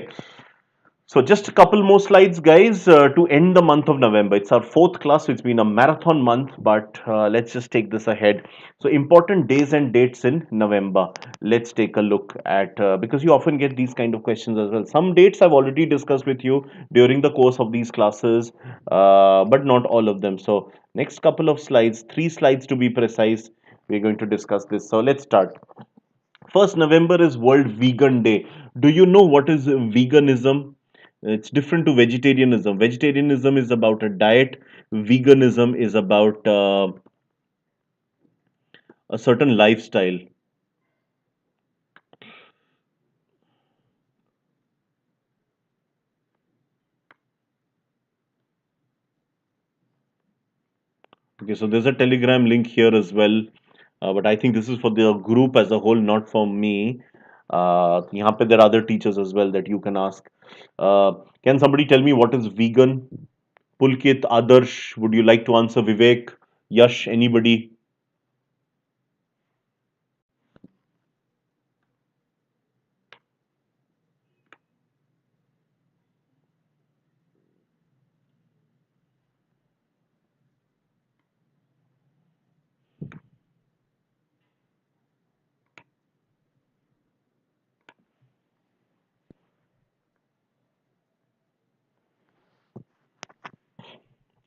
So just a couple more slides, guys, to end the month of November. It's our fourth class, so it's been a marathon month, but let's just take this ahead. So important days and dates in November. Let's take a look at, because you often get these kind of questions as well. Some dates I've already discussed with you during the course of these classes, but not all of them. So next couple of slides, 3 slides to be precise, we're going to discuss this. So let's start. First November is World Vegan Day. Do you know what is veganism? It's different to vegetarianism. Vegetarianism is about a diet. Veganism is about a certain lifestyle. Okay, so there's a Telegram link here as well, but I think this is for the group as a whole, not for me. यहाँ पे there are other teachers as well that you can ask. Uh, can somebody tell me what is vegan? Pulkit, Adarsh, would you like to answer? Vivek, Yash, anybody?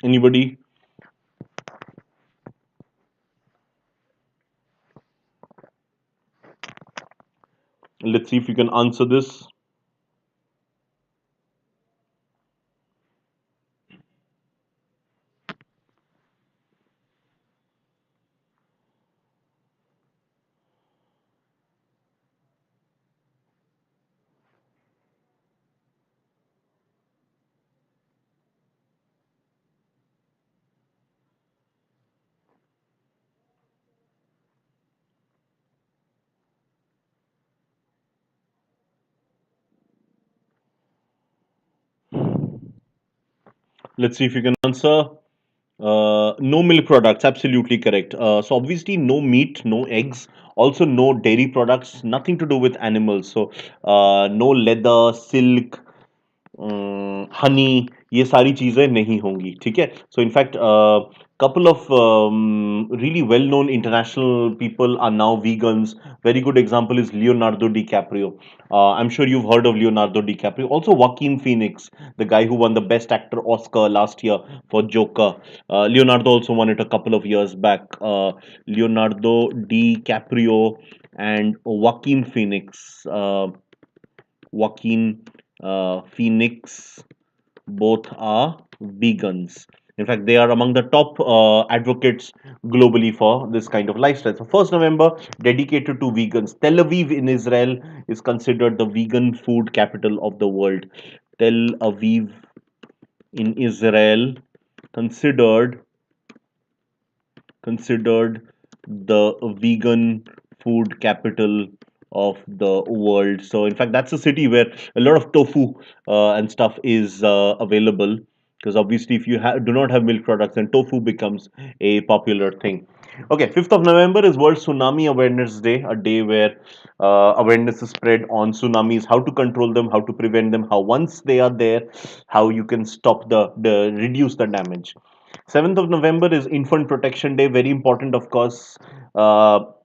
Anybody? Let's see if you can answer this. Let's see if you can answer. No milk products, absolutely correct. So obviously no meat, no eggs, also no dairy products, nothing to do with animals. So no leather, silk, Honey, ये सारी चीजें नहीं होंगी, ठीक है. So in fact, couple of really well known international people are now vegans. Very good example is Leonardo DiCaprio. I'm sure you've heard of Leonardo DiCaprio. Also Joaquin Phoenix, the guy who won the best actor Oscar last year for Joker. Leonardo also won it a couple of years back. Leonardo DiCaprio and Joaquin Phoenix. Joaquin Phoenix, both are vegans. In fact, they are among the top advocates globally for this kind of lifestyle. So, 1st November dedicated to vegans. Tel Aviv in Israel is considered the vegan food capital of the world. Tel Aviv in Israel considered considered the vegan food capital of the world. So, in fact, that's a city where a lot of tofu and stuff is available. Because obviously, if you do not have milk products, then tofu becomes a popular thing. Okay, 5th of November is World Tsunami Awareness Day, a day where awareness is spread on tsunamis, how to control them, how to prevent them, how once they are there, how you can stop the reduce the damage. 7th of November is Infant Protection Day. Very important, of course.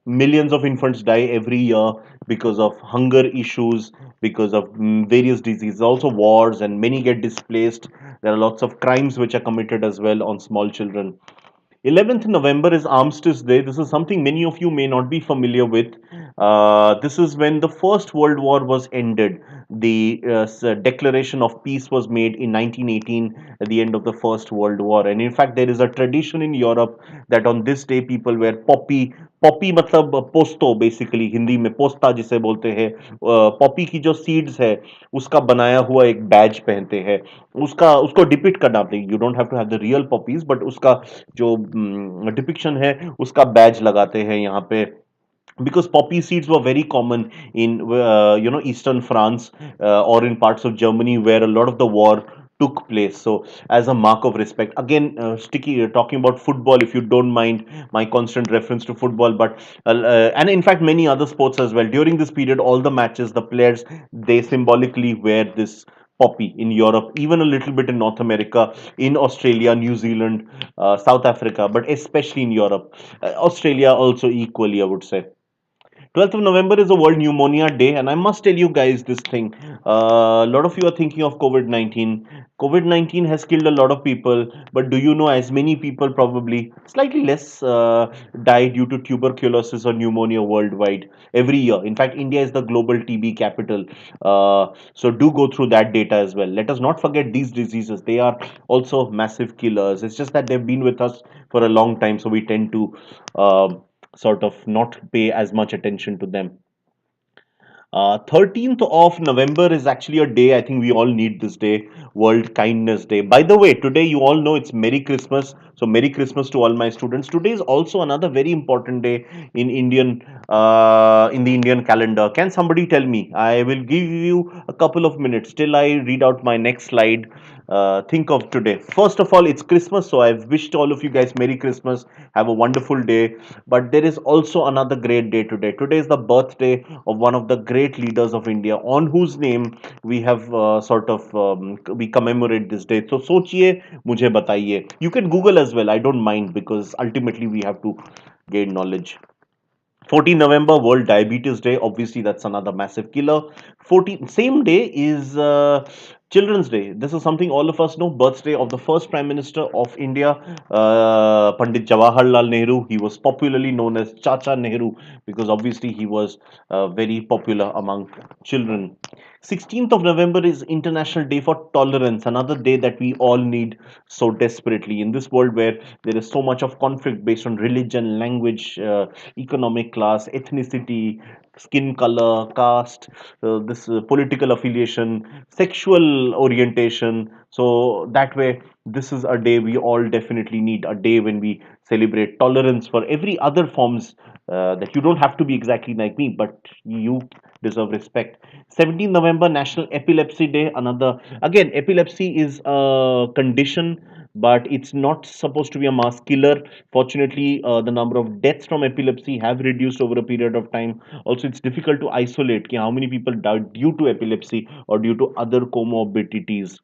Millions of infants die every year because of hunger issues, because of various diseases, also wars, and many get displaced. There are lots of crimes which are committed as well on small children. 11th November is Armistice Day. This is something many of you may not be familiar with. This is when the First World War was ended. The declaration of peace was made in 1918 at the end of the First World War. And in fact, there is a tradition in Europe that on this day people wear poppy. Poppy मतलब पोस्तो basically Hindi में पोस्ता जिसे बोलते हैं. Poppy की जो seeds है उसका बनाया हुआ एक बैज पहनते हैं. उसका उसको डिपिक्ट करना आप you don't have to have the real poppies but उसका जो डिपिक्शन है उसका बैज लगाते हैं यहाँ पे because poppy seeds were very common in eastern France or in parts of Germany where a lot of the war took place. So as a mark of respect, again, sticky talking about football, if you don't mind my constant reference to football, but and in fact many other sports as well, during this period all the matches, the players, they symbolically wear this poppy in Europe, even a little bit in North America, in Australia, New Zealand, South Africa, but especially in Europe. Australia also equally, I would say. 12th of November is a World Pneumonia Day, and I must tell you guys this thing. A lot of you are thinking of COVID 19. COVID 19 has killed a lot of people, but do you know as many people, probably slightly less, die due to tuberculosis or pneumonia worldwide every year? In fact, India is the global TB capital. So do go through that data as well. Let us not forget these diseases, they are also massive killers. It's just that they've been with us for a long time, so we tend to. Sort of not pay as much attention to them. 13th of November is actually a day I think we all need this day. World Kindness Day. By the way, today you all know it's Merry Christmas. So Merry Christmas to all my students. Today is also another very important day in in the Indian calendar. Can somebody tell me? I will give you a couple of minutes till I read out my next slide. Think of today. First of all, it's Christmas, so I've wished all of you guys Merry Christmas. Have a wonderful day. But there is also another great day today. Today is the birthday of one of the great leaders of India, on whose name we have we commemorate this day. So सोचिए, मुझे बताइए. You can Google as well. I don't mind, because ultimately we have to gain knowledge. 14 November, World Diabetes Day. Obviously, that's another massive killer. 14 same day is Children's Day. This is something all of us know. Birthday of the first Prime Minister of India, Pandit Jawaharlal Nehru. He was popularly known as Chacha Nehru, because obviously he was very popular among children. 16th of November is International Day for Tolerance, another day that we all need so desperately in this world where there is so much of conflict based on religion, language, economic class, ethnicity, skin color, caste, this political affiliation, sexual orientation. So that way, this is a day we all definitely need, a day when we celebrate tolerance for every other forms, that you don't have to be exactly like me, but you deserve respect. 17th November, National Epilepsy Day. Another, again, epilepsy is a condition, but it's not supposed to be a mass killer. Fortunately, the number of deaths from epilepsy have reduced over a period of time. Also, it's difficult to isolate how many people died due to epilepsy or due to other comorbidities.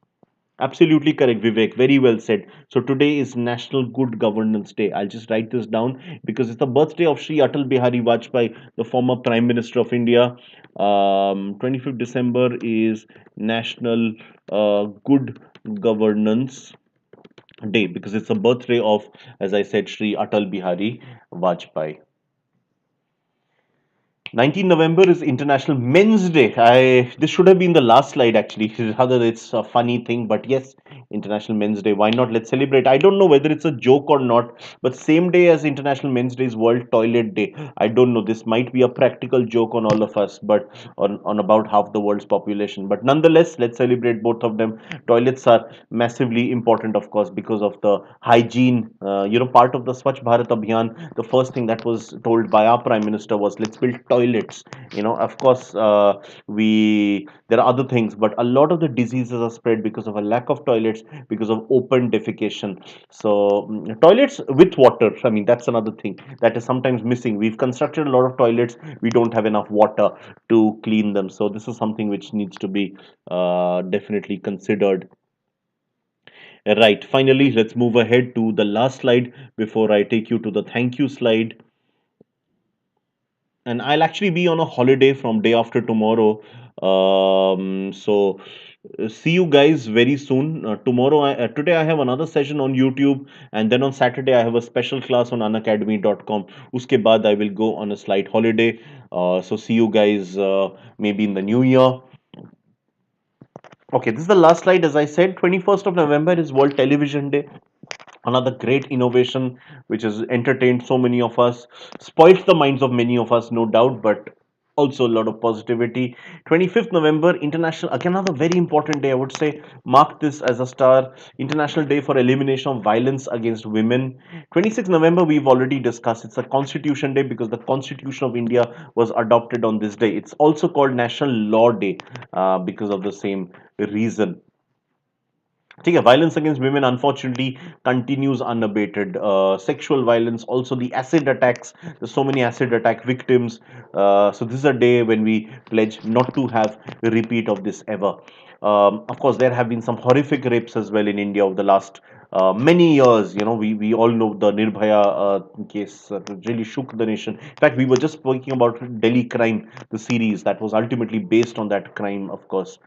Absolutely correct, Vivek. Very well said. So today is National Good Governance Day. I'll just write this down because it's the birthday of Sri Atal Bihari Vajpayee, the former Prime Minister of India. 25th December is National Good Governance Day, because it's the birthday of, as I said, Sri Atal Bihari Vajpayee. 19 November is International Men's Day. I This should have been the last slide actually. Rather, it's a funny thing, but yes, International Men's Day. Why not? Let's celebrate. I don't know whether it's a joke or not, but same day as International Men's Day is World Toilet Day. I don't know. This might be a practical joke on all of us, but on about half the world's population. But nonetheless, let's celebrate both of them. Toilets are massively important, of course, because of the hygiene. Part of the Swachh Bharat Abhiyan, the first thing that was told by our Prime Minister was, let's build toilets. Of course, we there are other things, but a lot of the diseases are spread because of a lack of toilets, because of open defecation. So toilets with water, I mean, that's another thing that is sometimes missing. We've constructed a lot of toilets, we don't have enough water to clean them. So this is something which needs to be definitely considered. Right, finally, let's move ahead to the last slide before I take you to the thank you slide. And I'll actually be on a holiday from day after tomorrow. See you guys very soon. Today I have another session on YouTube, and then on Saturday I have a special class on unacademy.com. Uske baad I will go on a slight holiday. So see you guys maybe in the new year. Okay, this is the last slide. As I said, 21st of November is World Television Day. Another great innovation which has entertained so many of us, spoilt the minds of many of us, no doubt, but also a lot of positivity. 25th November, International, again, another very important day, I would say. Mark this as a star. International Day for Elimination of Violence Against Women. 26th November, we've already discussed. It's a Constitution Day because the Constitution of India was adopted on this day. It's also called National Law Day because of the same reason. ठीक है, violence against women unfortunately continues unabated. Sexual violence, also the acid attacks. There's so many acid attack victims. So this is a day when we pledge not to have a repeat of this ever. Of course, there have been some horrific rapes as well in India over the last many years. We all know the Nirbhaya case really shook the nation. In fact, we were just speaking about Delhi Crime, the series that was ultimately based on that crime, of course.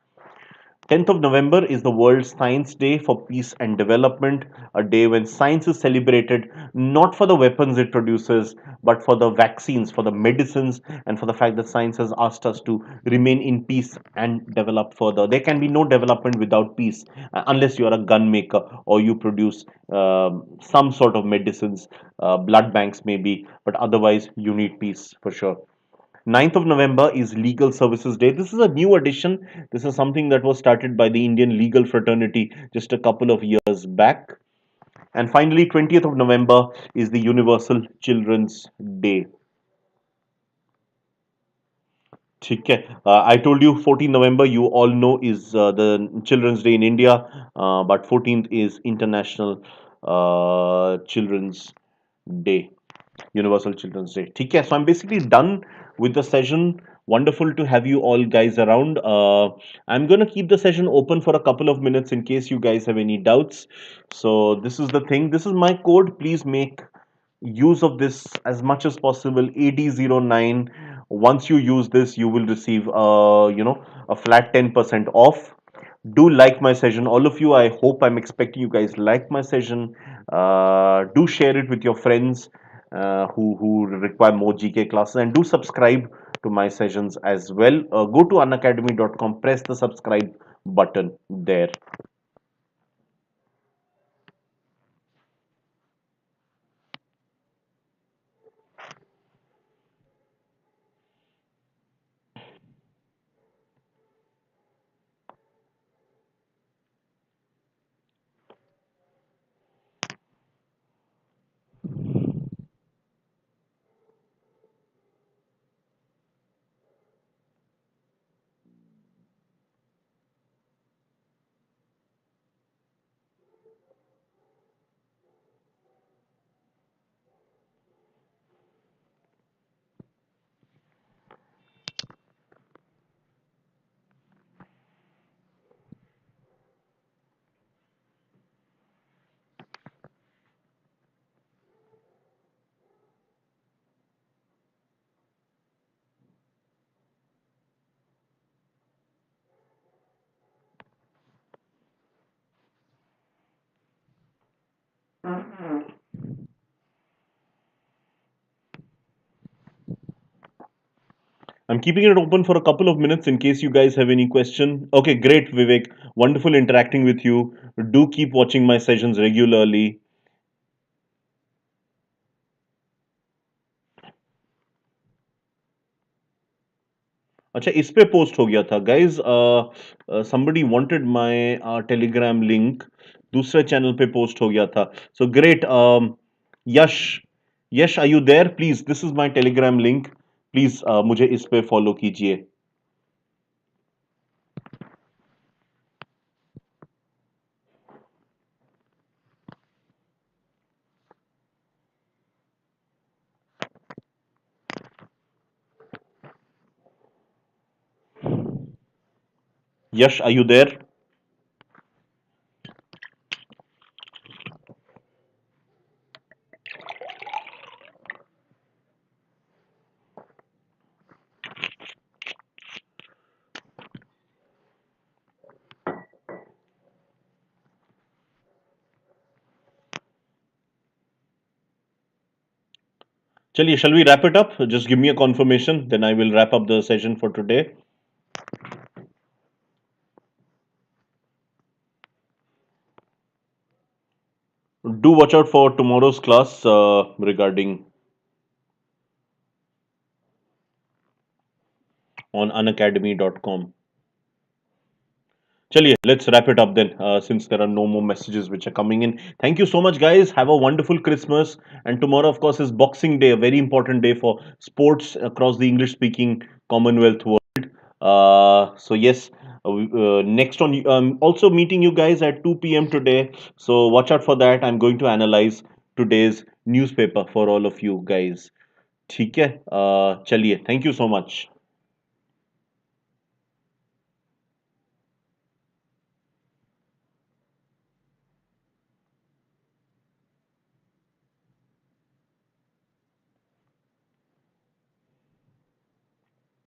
10th of November is the World Science Day for Peace and Development, a day when science is celebrated not for the weapons it produces, but for the vaccines, for the medicines, and for the fact that science has asked us to remain in peace and develop further. There can be no development without peace, unless you are a gun maker or you produce some sort of medicines, blood banks maybe, but otherwise you need peace for sure. 9th of November is Legal Services Day. This is a new addition. This is something that was started by the Indian legal fraternity just a couple of years back. And finally, 20th of November is the Universal Children's Day. ठीक है. I told you 14 November, you all know, is the Children's Day in India, but 14th is International Children's Day, Universal Children's Day. ठीक है. So I'm basically done with the session. Wonderful to have you all guys around. I'm gonna keep the session open for a couple of minutes in case you guys have any doubts. So this is the thing. This is my code. Please make use of this as much as possible. AD09. Once you use this, you will receive a flat 10% off. Do like my session, all of you. I hope, I'm expecting you guys like my session. Do share it with your friends who require more GK classes, and do subscribe to my sessions as well. Go to unacademy.com, press the subscribe button there. I'm keeping it open for a couple of minutes in case you guys have any question. Okay, great, Vivek. Wonderful interacting with you. Do keep watching my sessions regularly. अच्छा, इस पे post हो गया था guys. somebody wanted my Telegram link. दूसरे channel पे post हो गया था. So great. Yash, Yash, are you there? Please, this is my Telegram link. Please मुझे इस पे फॉलो कीजिए. Yash, are you there? चलिए, shall we wrap it up? Just give me a confirmation, then I will wrap up the session for today. Do watch out for tomorrow's class regarding on unacademy.com. Chaliye, let's wrap it up then, since there are no more messages which are coming in. Thank you so much, guys. Have a wonderful Christmas. And tomorrow, of course, is Boxing Day, a very important day for sports across the English-speaking Commonwealth world. So yes, next on, also meeting you guys at 2 p.m. today. So watch out for that. I'm going to analyze today's newspaper for all of you guys. ठीक है. चलिए, thank you so much.